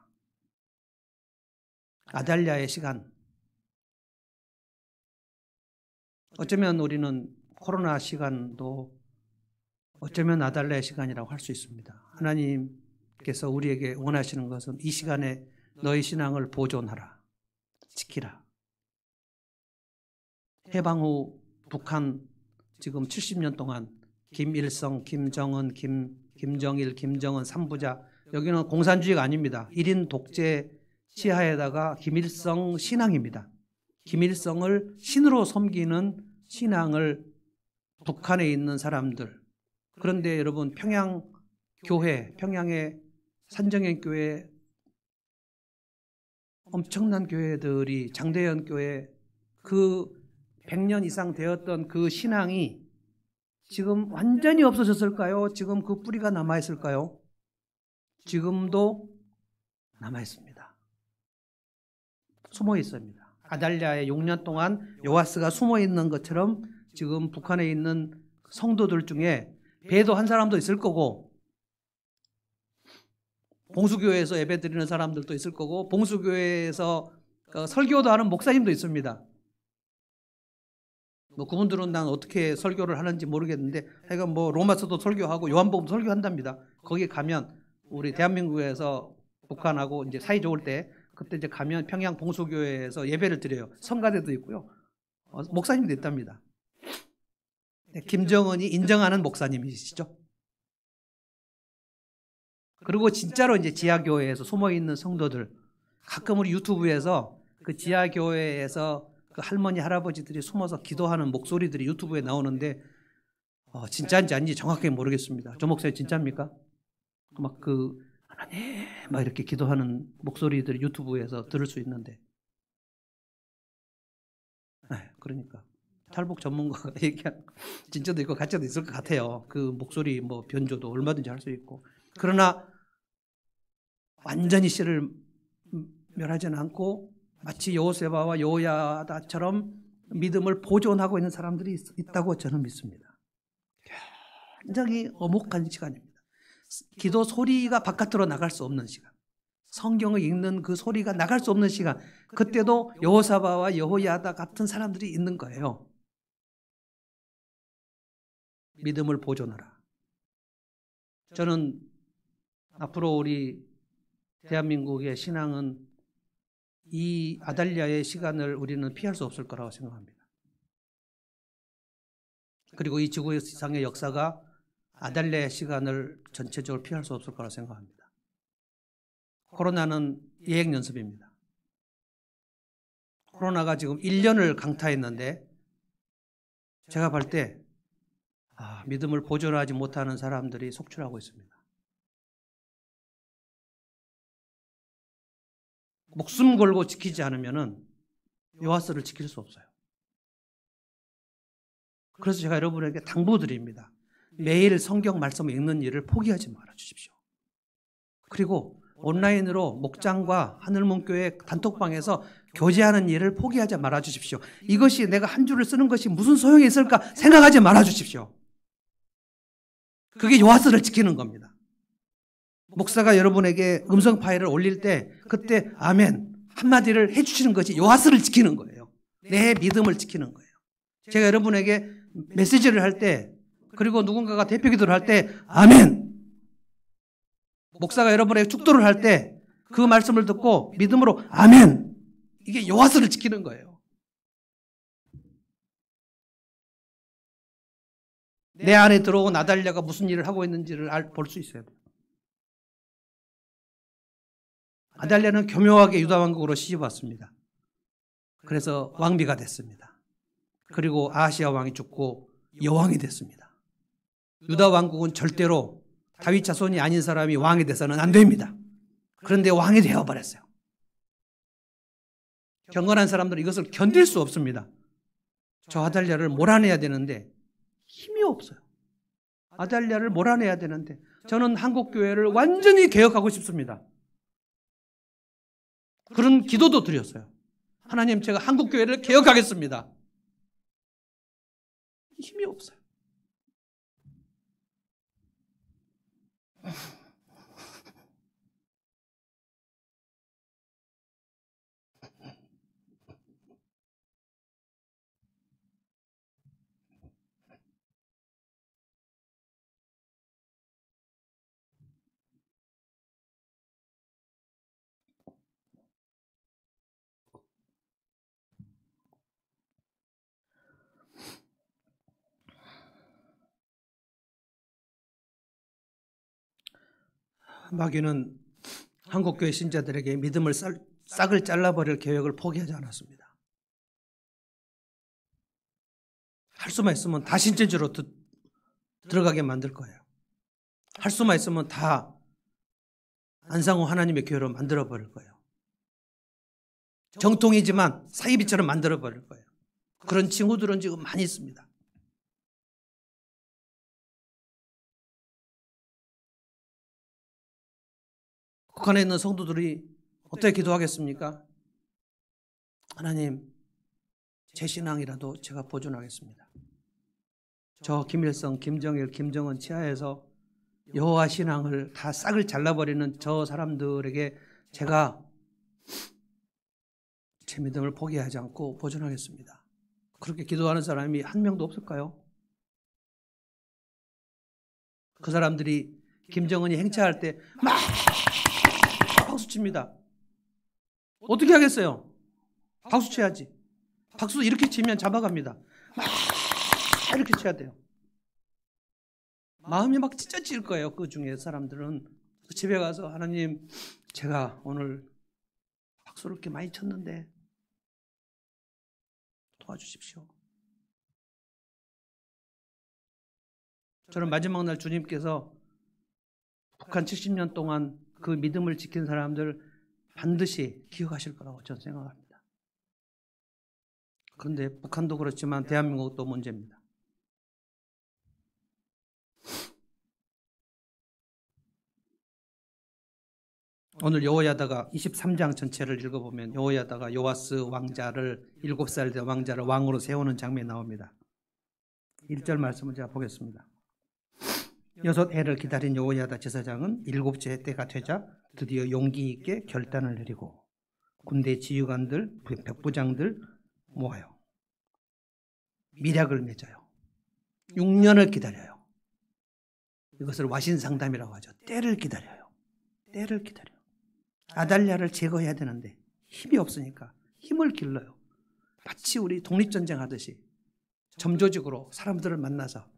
아달랴의 시간. 어쩌면 우리는 코로나 시간도 어쩌면 아달랴의 시간이라고 할 수 있습니다. 하나님께서 우리에게 원하시는 것은 이 시간에 너희 신앙을 보존하라. 지키라. 해방 후 북한 지금 70년 동안 김일성, 김정은, 김정일, 김정은 3부자, 여기는 공산주의가 아닙니다. 1인 독재 치하에다가 김일성 신앙입니다. 김일성을 신으로 섬기는 신앙을 북한에 있는 사람들. 그런데 여러분, 평양의 산정현 교회, 엄청난 교회들이, 장대현 교회, 그 100년 이상 되었던 그 신앙이 지금 완전히 없어졌을까요? 지금 그 뿌리가 남아있을까요? 지금도 남아있습니다. 숨어 있습니다. 아달랴의 6년 동안 요아스가 숨어 있는 것처럼 지금 북한에 있는 성도들 중에 배도 한 사람도 있을 거고, 봉수교회에서 예배 드리는 사람들도 있을 거고, 봉수교회에서 설교도 하는 목사님도 있습니다. 그분들은 난 어떻게 설교를 하는지 모르겠는데, 하여간 로마서도 설교하고 요한복음 설교한답니다. 거기 가면 우리 대한민국에서 북한하고 이제 사이 좋을 때, 그때 이제 가면 평양 봉수교회에서 예배를 드려요. 성가대도 있고요. 목사님도 있답니다. 김정은이 인정하는 목사님이시죠. 그리고 진짜로 이제 지하교회에서 숨어있는 성도들, 가끔 우리 유튜브에서 그 지하교회에서 그 할머니, 할아버지들이 숨어서 기도하는 목소리들이 유튜브에 나오는데, 진짜인지 아닌지 정확하게 모르겠습니다. 저 목사님 진짜입니까? 하나님, 이렇게 기도하는 목소리들이 유튜브에서 들을 수 있는데. 그러니까. 탈북 전문가가 얘기한 진짜도 있고 가짜도 있을 것 같아요. 그 목소리 변조도 얼마든지 할 수 있고. 그러나 완전히 씨를 멸하지는 않고 마치 여호세바와 여호야다처럼 믿음을 보존하고 있는 사람들이 있다고 저는 믿습니다. 굉장히 엄혹한 시간입니다. 기도 소리가 바깥으로 나갈 수 없는 시간, 성경을 읽는 그 소리가 나갈 수 없는 시간, 그때도 여호사바와 여호야다 같은 사람들이 있는 거예요. 믿음을 보존하라. 저는 앞으로 우리 대한민국의 신앙은 이 아달랴의 시간을 우리는 피할 수 없을 거라고 생각합니다. 그리고 이 지구상의 역사가 아달랴의 시간을 전체적으로 피할 수 없을 거라고 생각합니다. 코로나는 예행 연습입니다. 코로나가 지금 1년을 강타했는데, 제가 볼 때 믿음을 보존하지 못하는 사람들이 속출하고 있습니다. 목숨 걸고 지키지 않으면 요아스를 지킬 수 없어요. 그래서 제가 여러분에게 당부드립니다. 매일 성경 말씀을 읽는 일을 포기하지 말아 주십시오. 그리고 온라인으로 목장과 하늘문교회 단톡방에서 교제하는 일을 포기하지 말아 주십시오. 이것이 내가 한 줄을 쓰는 것이 무슨 소용이 있을까 생각하지 말아 주십시오. 그게 요아스를 지키는 겁니다. 목사가 여러분에게 음성 파일을 올릴 때 그때 아멘 한마디를 해주시는 것이 요아스를 지키는 거예요. 내 믿음을 지키는 거예요. 제가 여러분에게 메시지를 할 때, 그리고 누군가가 대표 기도를 할 때 아멘, 목사가 여러분에게 축도를 할 때 그 말씀을 듣고 믿음으로 아멘, 이게 요아스를 지키는 거예요. 내 안에 들어온 아달랴가 무슨 일을 하고 있는지를 볼 수 있어야 돼요. 아달랴는 교묘하게 유다 왕국으로 시집 왔습니다. 그래서 왕비가 됐습니다. 그리고 아하시야 왕이 죽고 여왕이 됐습니다. 유다 왕국은 절대로 다윗 자손이 아닌 사람이 왕이 돼서는 안 됩니다. 그런데 왕이 되어버렸어요. 경건한 사람들은 이것을 견딜 수 없습니다. 저 아달랴를 몰아내야 되는데 힘이 없어요. 아달랴를 몰아내야 되는데 저는 한국교회를 완전히 개혁하고 싶습니다. 그런 기도도 드렸어요. 하나님, 제가 한국교회를 개혁하겠습니다. 힘이 없어요. 마귀는 한국교회 신자들에게 믿음을 싹을 잘라버릴 계획을 포기하지 않았습니다. 할 수만 있으면 다 신천지로 들어가게 만들 거예요. 할 수만 있으면 다 안상호 하나님의 교회로 만들어버릴 거예요. 정통이지만 사이비처럼 만들어버릴 거예요. 그런 친구들은 지금 많이 있습니다. 북한에 있는 성도들이 어떻게 기도하겠습니까? 하나님, 제 신앙이라도 제가 보존하겠습니다. 저 김일성, 김정일, 김정은 치하에서 여호와 신앙을 다 싹을 잘라버리는 저 사람들에게 제가 제 믿음을 포기하지 않고 보존하겠습니다. 그렇게 기도하는 사람이 한 명도 없을까요? 그 사람들이 김정은이 행차할 때 막 박수 칩니다. 어떻게 하겠어요? 박수 쳐야지. 박수 이렇게 치면 잡아갑니다. 막 이렇게 쳐야 돼요. 마음이 막 찢어질 거예요. 그 중에 사람들은 집에 가서 하나님, 제가 오늘 박수를 이렇게 많이 쳤는데 도와주십시오. 저는 마지막 날 주님께서 북한 70년 동안 그 믿음을 지킨 사람들 반드시 기억하실 거라고 저는 생각합니다. 그런데 북한도 그렇지만 대한민국도 문제입니다. 오늘 여호야다가 23장 전체를 읽어보면 여호야다가 요아스 왕자를 7살 된 왕자를 왕으로 세우는 장면이 나옵니다. 1절 말씀을 제가 보겠습니다. 6해를 기다린 여호야다 제사장은 7째 때가 되자 드디어 용기 있게 결단을 내리고 군대 지휘관들, 백부장들 모아요. 밀약을 맺어요. 6년을 기다려요. 이것을 와신상담이라고 하죠. 때를 기다려요. 때를 기다려요. 아달랴를 제거해야 되는데 힘이 없으니까 힘을 길러요. 마치 우리 독립전쟁 하듯이 점조직으로 사람들을 만나서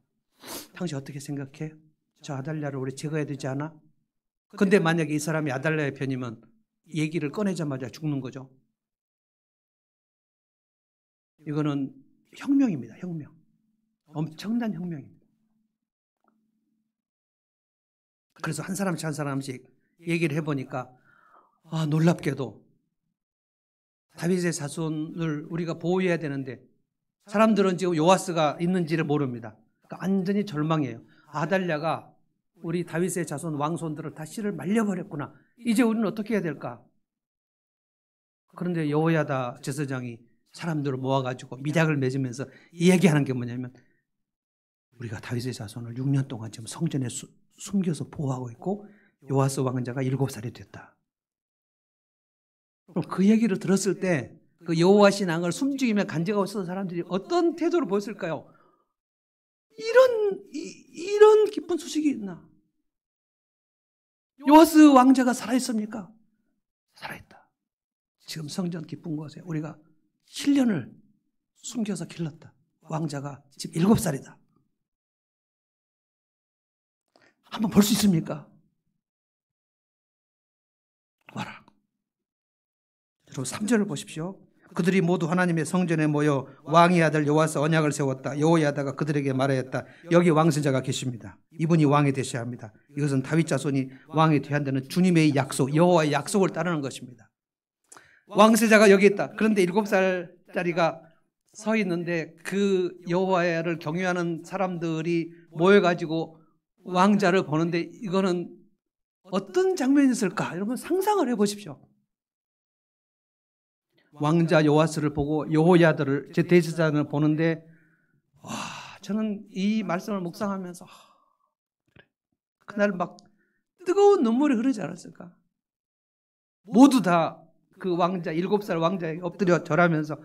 당신 어떻게 생각해? 저 아달랴를 우리 제거해야 되지 않아? 근데 만약에 이 사람이 아달랴의 편이면 얘기를 꺼내자마자 죽는 거죠. 이거는 혁명입니다. 혁명. 엄청난 혁명입니다. 그래서 한 사람씩 한 사람씩 얘기를 해보니까 놀랍게도 다윗의 자손을 우리가 보호해야 되는데 사람들은 지금 요아스가 있는지를 모릅니다. 그러니까 완전히 절망이에요. 아달랴가 우리 다윗의 자손 왕손들을 다 씨를 말려버렸구나. 이제 우리는 어떻게 해야 될까? 그런데 여호야다 제사장이 사람들을 모아가지고 밀약을 맺으면서 이야기하는 게 뭐냐면 우리가 다윗의 자손을 6년 동안 지금 성전에 숨겨서 보호하고 있고 요아스 왕자가 7살이 됐다. 그럼 그 얘기를 들었을 때 그 여호와 신앙을 숨죽이며 간직하고 있었던 사람들이 어떤 태도를 보였을까요? 이런 기쁜 소식이 있나? 요아스 왕자가 살아있습니까? 살아있다. 지금 성전 깊은 곳에 우리가 7년을 숨겨서 길렀다. 왕자가 지금 7살이다. 한번 볼 수 있습니까? 와라. 여러분 3절을 보십시오. 그들이 모두 하나님의 성전에 모여 왕의 아들 여호와서 언약을 세웠다. 여호야다가 그들에게 말하였다. 여기 왕세자가 계십니다. 이분이 왕이 되셔야 합니다. 이것은 다윗 자손이 왕이 되어야 한다는 주님의 약속, 여호와의 약속을 따르는 것입니다. 왕세자가 여기 있다. 그런데 7살짜리가 서 있는데 그 여호와를 경외하는 사람들이 모여가지고 왕자를 보는데 이거는 어떤 장면이었을까? 여러분 상상을 해보십시오. 왕자 요아스를 보고 여호야다를 제 대제사장을 보는데 와, 저는 이 말씀을 묵상하면서 그날 막 뜨거운 눈물이 흐르지 않았을까? 모두 다 그 왕자 7살 왕자에게 엎드려 절하면서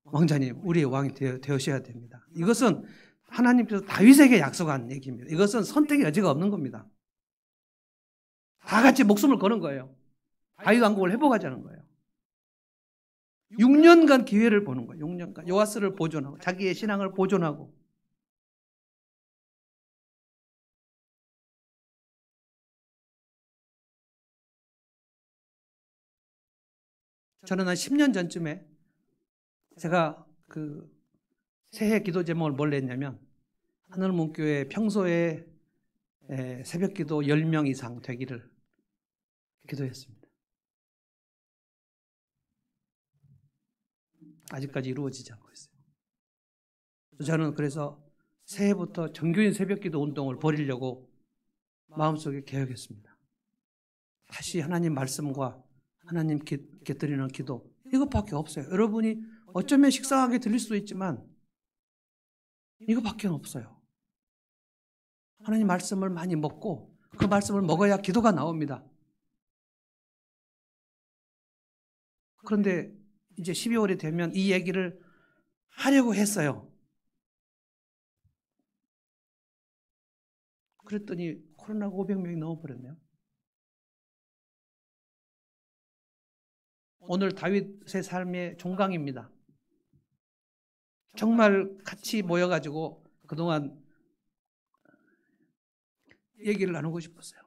왕자님 우리의 왕이 되어셔야 됩니다. 이것은 하나님께서 다윗에게 약속한 얘기입니다. 이것은 선택의 여지가 없는 겁니다. 다 같이 목숨을 거는 거예요. 다윗 왕국을 회복하자는 거예요. 6년간 기회를 보는 거예요. 6년간 요아스를 보존하고 자기의 신앙을 보존하고. 저는 한 10년 전쯤에 제가 그 새해 기도 제목을 뭘 냈냐면 하늘문교회 평소에 새벽 기도 10명 이상 되기를 기도했습니다. 아직까지 이루어지지 않고 있어요. 저는 그래서 새해부터 정규인 새벽 기도 운동을 벌이려고 마음속에 계획했습니다. 다시 하나님 말씀과 하나님께 드리는 기도 이것밖에 없어요. 여러분이 어쩌면 식상하게 들릴 수도 있지만 이것밖에 없어요. 하나님 말씀을 많이 먹고 그 말씀을 먹어야 기도가 나옵니다. 그런데 이제 12월이 되면 이 얘기를 하려고 했어요. 그랬더니 코로나가 500명이 넘어버렸네요. 오늘 다윗의 삶의 종강입니다. 정말 같이 모여가지고 그동안 얘기를 나누고 싶었어요.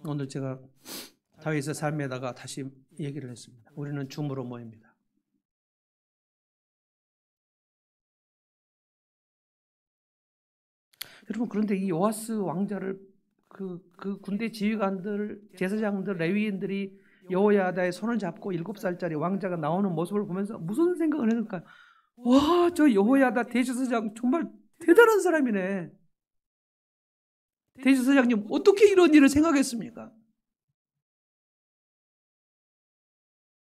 오늘 제가 다윗의 삶에다가 다시 얘기를 했습니다. 우리는 줌으로 모입니다. 여러분 그런데 이 요아스 왕자를 그 군대 지휘관들, 제사장들, 레위인들이 여호야다의 손을 잡고 7살짜리 왕자가 나오는 모습을 보면서 무슨 생각을 했을까요? 와, 저 여호야다 대제사장 정말 대단한 사람이네. 대제사장님 어떻게 이런 일을 생각했습니까?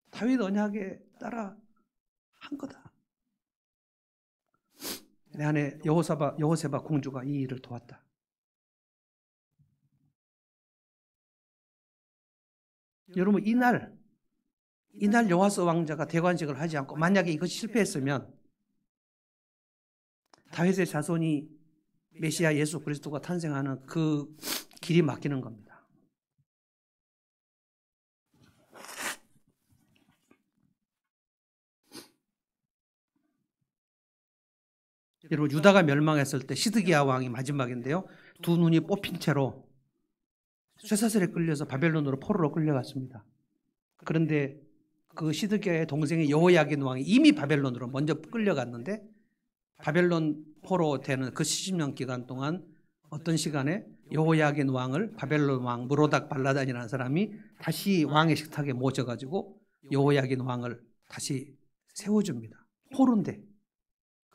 다윗 언약에 따라 한 거다. 내 안에 여호세바 공주가 이 일을 도왔다. 여러분 이날 요아스 왕자가 대관식을 하지 않고 만약에 이것이 실패했으면 다윗의 자손이 메시아 예수 그리스도가 탄생하는 그 길이 막히는 겁니다. 여러분 유다가 멸망했을 때 시드기야 왕이 마지막인데요. 두 눈이 뽑힌 채로 쇠사슬에 끌려서 바벨론으로 포로로 끌려갔습니다. 그런데 그 시드기야의 동생이 여호야긴 왕이 이미 바벨론으로 먼저 끌려갔는데 바벨론 포로 되는 그 70년 기간 동안 어떤 시간에 여호야긴 왕을 바벨론 왕 무로닥 발라단이라는 사람이 다시 왕의 식탁에 모셔가지고 여호야긴 왕을 다시 세워줍니다. 포로인데.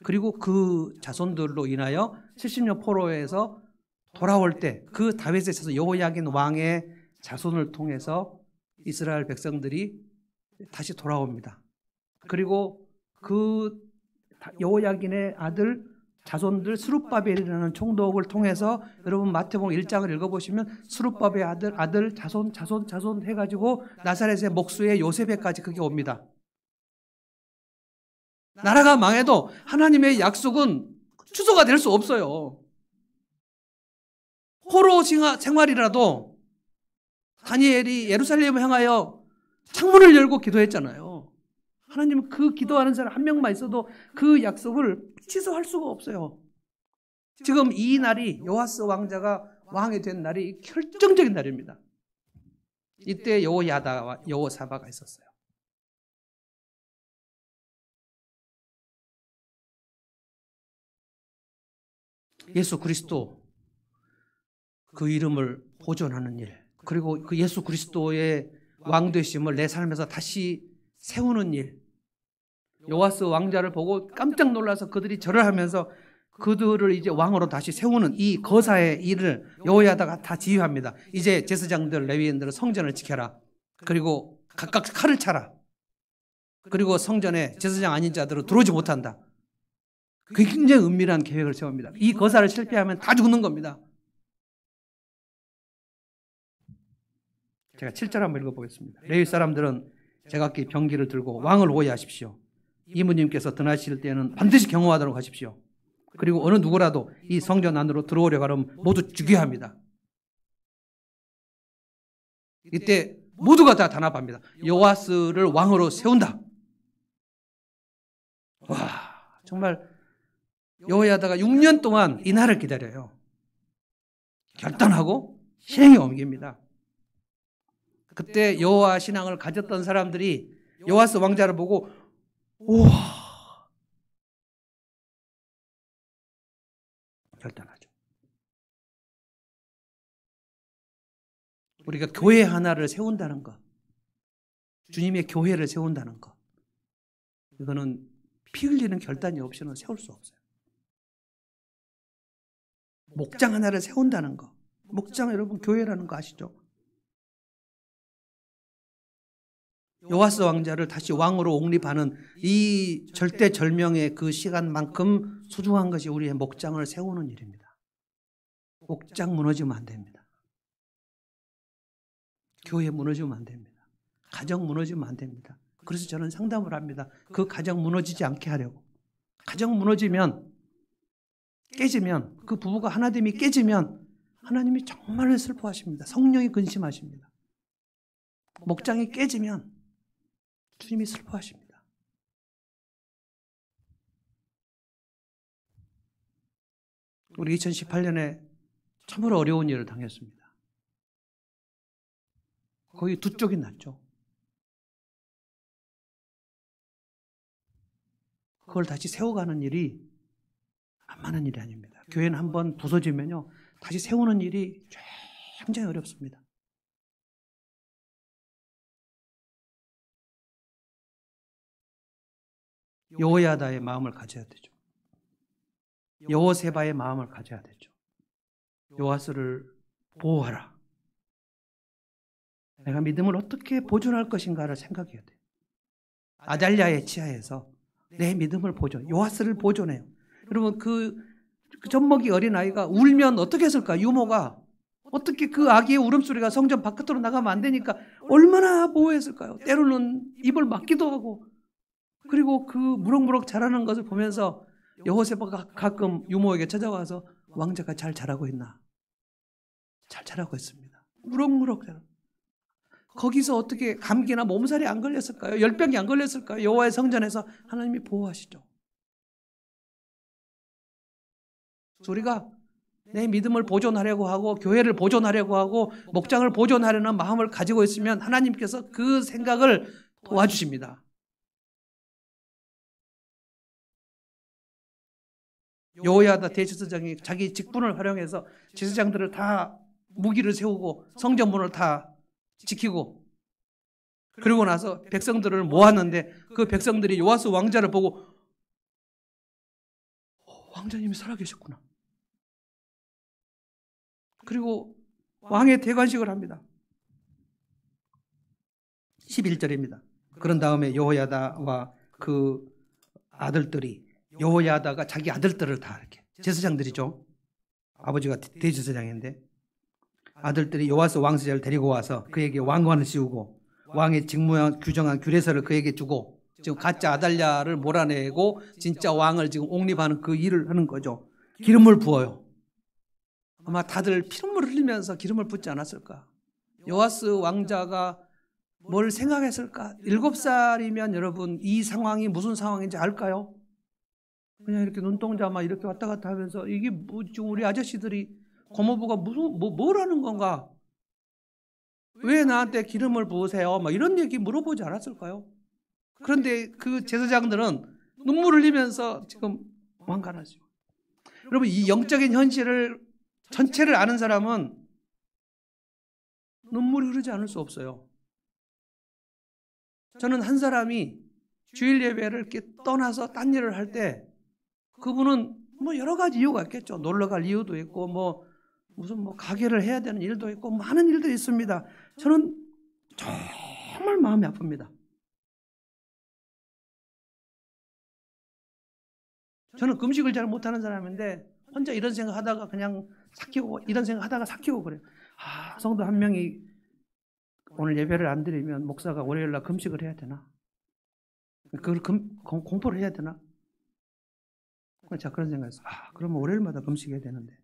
그리고 그 자손들로 인하여 70년 포로에서 돌아올 때 그 다윗의 자손 여호야긴 왕의 자손을 통해서 이스라엘 백성들이 다시 돌아옵니다. 그리고 그 여호야긴의 아들 자손들 스룹바벨이라는 총독을 통해서 여러분 마태복음 1장을 읽어보시면 스룹바벨의 아들 자손 해가지고 나사렛의 목수의 요셉에까지 그게 옵니다. 나라가 망해도 하나님의 약속은 취소가 될 수 없어요. 포로 생활이라도 다니엘이 예루살렘을 향하여 창문을 열고 기도했잖아요. 하나님은 그 기도하는 사람 한 명만 있어도 그 약속을 취소할 수가 없어요. 지금 이 날이 요아스 왕자가 왕이 된 날이 결정적인 날입니다. 이때 여호야다와 여호사바가 있었어요. 예수 그리스도 그 이름을 보존하는 일, 그리고 그 예수 그리스도의 왕 되심을 내 삶에서 다시 세우는 일. 요아스 왕자를 보고 깜짝 놀라서 그들이 절을 하면서 그들을 이제 왕으로 다시 세우는 이 거사의 일을 여호야다가 다 지휘합니다. 이제 제사장들, 레위인들은 성전을 지켜라. 그리고 각각 칼을 차라. 그리고 성전에 제사장 아닌 자들은 들어오지 못한다. 그게 굉장히 은밀한 계획을 세웁니다. 이 거사를 실패하면 다 죽는 겁니다. 제가 7절 한번 읽어보겠습니다. 레위 사람들은 제각기 병기를 들고 왕을 호위하십시오. 이모님께서 등하실 때는 반드시 경호하도록 하십시오. 그리고 어느 누구라도 이 성전 안으로 들어오려고 하면 모두 죽여야 합니다. 이때 모두가 다 단합합니다. 요아스를 왕으로 세운다. 와, 정말 여호야다가 6년 동안 이 날을 기다려요. 결단하고 실행에 옮깁니다. 그때 여호와 신앙을 가졌던 사람들이 요아스 왕자를 보고 우와 결단하죠. 우리가 교회 하나를 세운다는 것, 주님의 교회를 세운다는 것, 이거는 피 흘리는 결단이 없이는 세울 수 없어요. 목장 하나를 세운다는 것, 목장 여러분 교회라는 거 아시죠? 요아스 왕자를 다시 왕으로 옹립하는 이 절대절명의 그 시간만큼 소중한 것이 우리의 목장을 세우는 일입니다. 목장 무너지면 안 됩니다. 교회 무너지면 안 됩니다. 가정 무너지면 안 됩니다. 그래서 저는 상담을 합니다. 그 가정 무너지지 않게 하려고. 가정 무너지면, 깨지면, 그 부부가 하나됨이 깨지면 하나님이 정말 슬퍼하십니다. 성령이 근심하십니다. 목장이 깨지면 주님이 슬퍼하십니다. 우리 2018년에 참으로 어려운 일을 당했습니다. 거의 두 쪽이 났죠. 그걸 다시 세워가는 일이 만만한 일이 아닙니다. 교회는 한번 부서지면요, 다시 세우는 일이 굉장히 어렵습니다. 여호야다의 마음을 가져야 되죠. 여호세바의 마음을 가져야 되죠. 요아스를 보호하라. 내가 믿음을 어떻게 보존할 것인가를 생각해야 돼요. 아달랴의 치하에서 내 믿음을 보존, 요아스를 보존해요. 여러분 그 젖먹이 어린아이가 울면 어떻게 했을까? 유모가 어떻게 그 아기의 울음소리가 성전 바깥으로 나가면 안 되니까 얼마나 보호했을까요? 때로는 입을 막기도 하고, 그리고 그 무럭무럭 자라는 것을 보면서 여호세바가 가끔 유모에게 찾아와서 왕자가 잘 자라고 있나? 잘 자라고 있습니다. 무럭무럭 자라. 거기서 어떻게 감기나 몸살이 안 걸렸을까요? 열병이 안 걸렸을까요? 여호와의 성전에서 하나님이 보호하시죠. 우리가 내 믿음을 보존하려고 하고 교회를 보존하려고 하고 목장을 보존하려는 마음을 가지고 있으면 하나님께서 그 생각을 도와주십니다. 여호야다 대제사장이 자기 직분을 활용해서 제사장들을 다 무기를 세우고 성전문을 다 지키고, 그리고 나서 백성들을 모았는데 그 백성들이 요아스 왕자를 보고 왕자님이 살아계셨구나. 그리고 왕의 대관식을 합니다. 11절입니다. 그런 다음에 여호야다와 그 아들들이, 여호야다가 자기 아들들을 다 이렇게, 제사장들이죠. 아버지가 대제사장인데 아들들이 요아스 왕세자를 데리고 와서 그에게 왕관을 씌우고 왕의 직무와 규정한 규례서를 그에게 주고, 지금 가짜 아달랴를 몰아내고 진짜 왕을 지금 옹립하는 그 일을 하는 거죠. 기름을 부어요. 아마 다들 피눈물을 흘리면서 기름을 붓지 않았을까? 요아스 왕자가 뭘 생각했을까? 7살이면 여러분 이 상황이 무슨 상황인지 알까요? 그냥 이렇게 눈동자만 이렇게 왔다 갔다 하면서 이게 뭐 지금 우리 아저씨들이 고모부가 무슨 뭐라는 건가? 왜 나한테 기름을 부으세요? 막 이런 얘기 물어보지 않았을까요? 그런데 그 제사장들은 눈물을 흘리면서 지금 왕관하죠. 여러분, 이 영적인 현실을 전체를 아는 사람은 눈물이 흐르지 않을 수 없어요. 저는 한 사람이 주일 예배를 이렇게 떠나서 딴 일을 할 때 그분은 뭐 여러 가지 이유가 있겠죠. 놀러 갈 이유도 있고 무슨 가게를 해야 되는 일도 있고 많은 일들이 있습니다. 저는 정말 마음이 아픕니다. 저는 금식을 잘 못하는 사람인데 혼자 이런 생각하다가 그냥 삭히고 이런 생각하다가 삭히고 그래요. 성도 한 명이 오늘 예배를 안 드리면 목사가 월요일 날 금식을 해야 되나? 그걸 공포를 해야 되나? 제가 그런 생각했어요. 그러면 월요일마다 금식해야 되는데.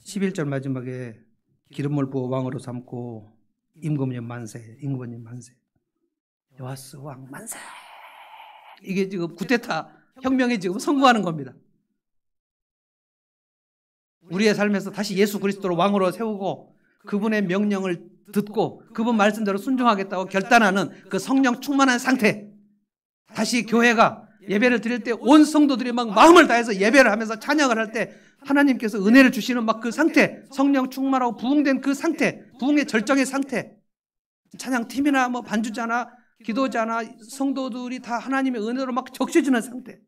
11절 마지막에 기름을 부어 왕으로 삼고 임금님 만세, 임금님 만세, 요아스 왕 만세. 이게 지금 쿠데타 혁명에 지금 선고하는 겁니다. 우리의 삶에서 다시 예수 그리스도를 왕으로 세우고 그분의 명령을 듣고 그분 말씀대로 순종하겠다고 결단하는 그 성령 충만한 상태. 다시 교회가 예배를 드릴 때 온 성도들이 막 마음을 다해서 예배를 하면서 찬양을 할 때 하나님께서 은혜를 주시는 막 그 상태, 성령 충만하고 부흥된 그 상태, 부흥의 절정의 상태. 찬양팀이나 반주자나 기도자나 성도들이 다 하나님의 은혜로 막 적셔지는 상태.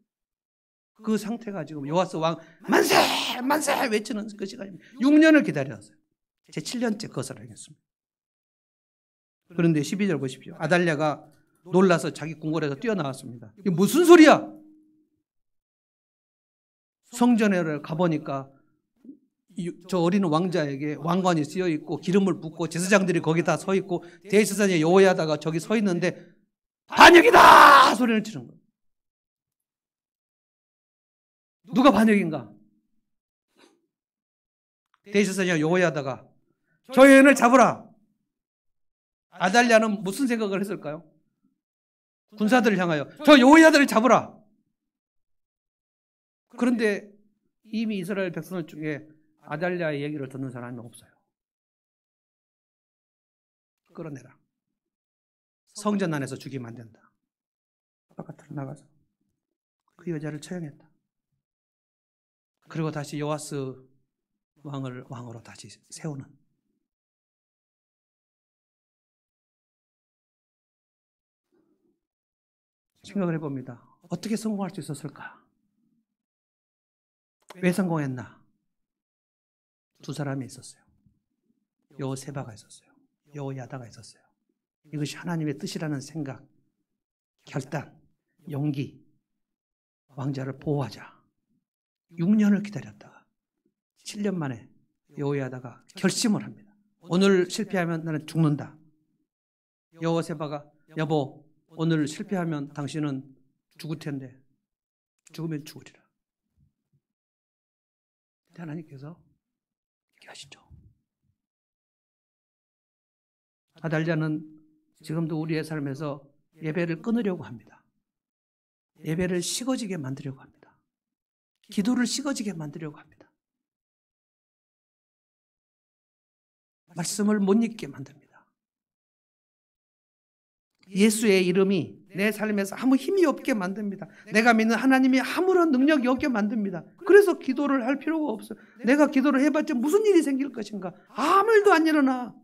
그 상태가 지금 요아스 왕 만세 만세 외치는 그 시간입니다. 6년을 기다렸어요. 제 7년째 그것을 하겠습니다. 그런데 12절 보십시오. 아달랴가 놀라서 자기 궁궐에서 뛰어나왔습니다. 이게 무슨 소리야? 성전에 가보니까 저 어린 왕자에게 왕관이 쓰여 있고 기름을 붓고 제사장들이 거기 다 서 있고 대제사장이 여호야다가 저기 서 있는데 반역이다 소리를 치는 거예요. 누가 반역인가? 대제사장 여호야다가 저 여인을 잡으라. 아달랴는 무슨 생각을 했을까요? 군사들을 향하여 저 여호야다를 잡으라. 그런데 이미 이스라엘 백성들 중에 아달랴의 얘기를 듣는 사람이 없어요. 끌어내라. 성전 안에서 죽이면 안 된다. 바깥으로 나가서 그 여자를 처형했다. 그리고 다시 요아스 왕을 왕으로 다시 세우는. 생각을 해봅니다. 어떻게 성공할 수 있었을까? 왜 성공했나? 두 사람이 있었어요. 여호세바가 있었어요. 여호야다가 있었어요. 이것이 하나님의 뜻이라는 생각, 결단, 용기, 왕자를 보호하자. 6년을 기다렸다가 7년 만에 여호야다가 결심을 합니다. 오늘 실패하면 나는 죽는다. 여호세바가 여보 오늘 실패하면 당신은 죽을 텐데 죽으면 죽으리라. 하나님께서 이렇게 하시죠. 아달랴는 지금도 우리의 삶에서 예배를 끊으려고 합니다. 예배를 식어지게 만들려고 합니다. 기도를 식어지게 만들려고 합니다. 말씀을 못 읽게 만듭니다. 예수의 이름이 내 삶에서 아무 힘이 없게 만듭니다. 내가 믿는 하나님이 아무런 능력이 없게 만듭니다. 그래서 기도를 할 필요가 없어요. 내가 기도를 해봤자 무슨 일이 생길 것인가? 아무 일도 안 일어나.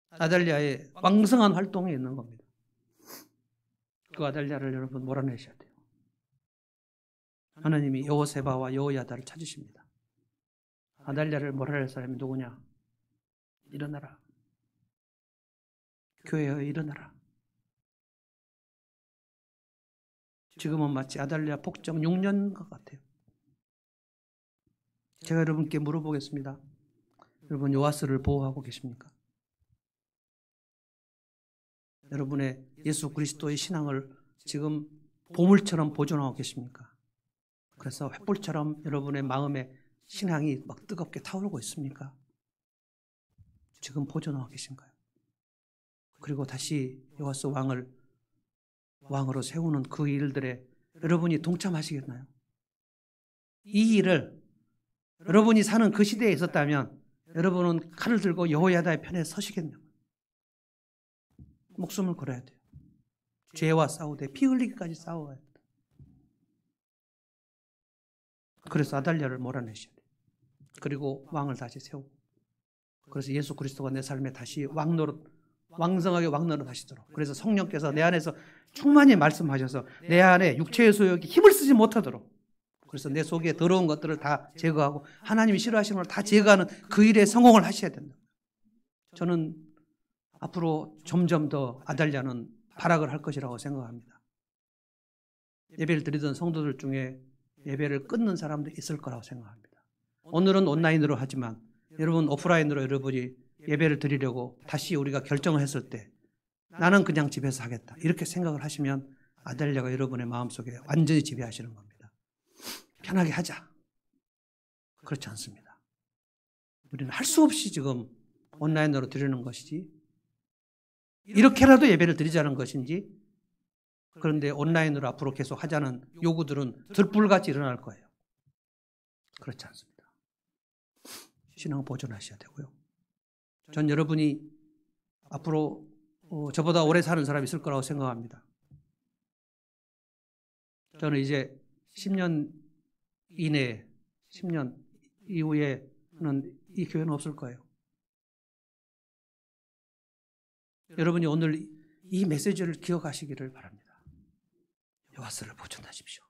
아달랴의 왕성한 활동이 있는 겁니다. 그 아달랴를 여러분 몰아내셔야 돼요. 하나님이 여호세바와 여호야다를 찾으십니다. 아달랴를 몰아낼 사람이 누구냐? 일어나라. 교회에 일어나라. 지금은 마치 아달랴 폭정 6년과 같아요. 제가 여러분께 물어보겠습니다. 여러분 요아스를 보호하고 계십니까? 여러분의 예수 그리스도의 신앙을 지금 보물처럼 보존하고 계십니까? 그래서 횃불처럼 여러분의 마음에 신앙이 막 뜨겁게 타오르고 있습니까? 지금 보존하고 계신가요? 그리고 다시 요아스 왕을 왕으로 세우는 그 일들에 여러분이 동참하시겠나요? 이 일을 여러분이 사는 그 시대에 있었다면 여러분은 칼을 들고 여호야다의 편에 서시겠냐고. 목숨을 걸어야 돼요. 죄와 싸우되 피 흘리기까지 싸워야 돼요. 그래서 아달랴를 몰아내셔야 돼요. 그리고 왕을 다시 세우고. 그래서 예수 그리스도가 내 삶에 다시 왕성하게 왕노릇 하시도록. 그래서 성령께서 내 안에서 충만히 말씀하셔서 내 안에 육체의 소욕이 힘을 쓰지 못하도록. 그래서 내 속에 더러운 것들을 다 제거하고 하나님이 싫어하시는 걸 다 제거하는 그 일에 성공을 하셔야 된다. 저는 앞으로 점점 더 아달랴는 발악을 할 것이라고 생각합니다. 예배를 드리던 성도들 중에 예배를 끊는 사람도 있을 거라고 생각합니다. 오늘은 온라인으로 하지만 여러분 오프라인으로 여러분이 예배를 드리려고 다시 우리가 결정을 했을 때 나는 그냥 집에서 하겠다. 이렇게 생각을 하시면 아달랴가 여러분의 마음속에 완전히 지배하시는 겁니다. 편하게 하자. 그렇지 않습니다. 우리는 할 수 없이 지금 온라인으로 드리는 것이지 이렇게라도 예배를 드리자는 것인지 그런데 온라인으로 앞으로 계속 하자는 요구들은 들불같이 일어날 거예요. 그렇지 않습니다. 신앙 보존하셔야 되고요. 전 여러분이 앞으로 저보다 오래 사는 사람이 있을 거라고 생각합니다. 저는 이제 10년 이내에 10년 이후에는 이 교회는 없을 거예요. 여러분이 오늘 이 메시지를 기억하시기를 바랍니다. 여호와를 보존하십시오.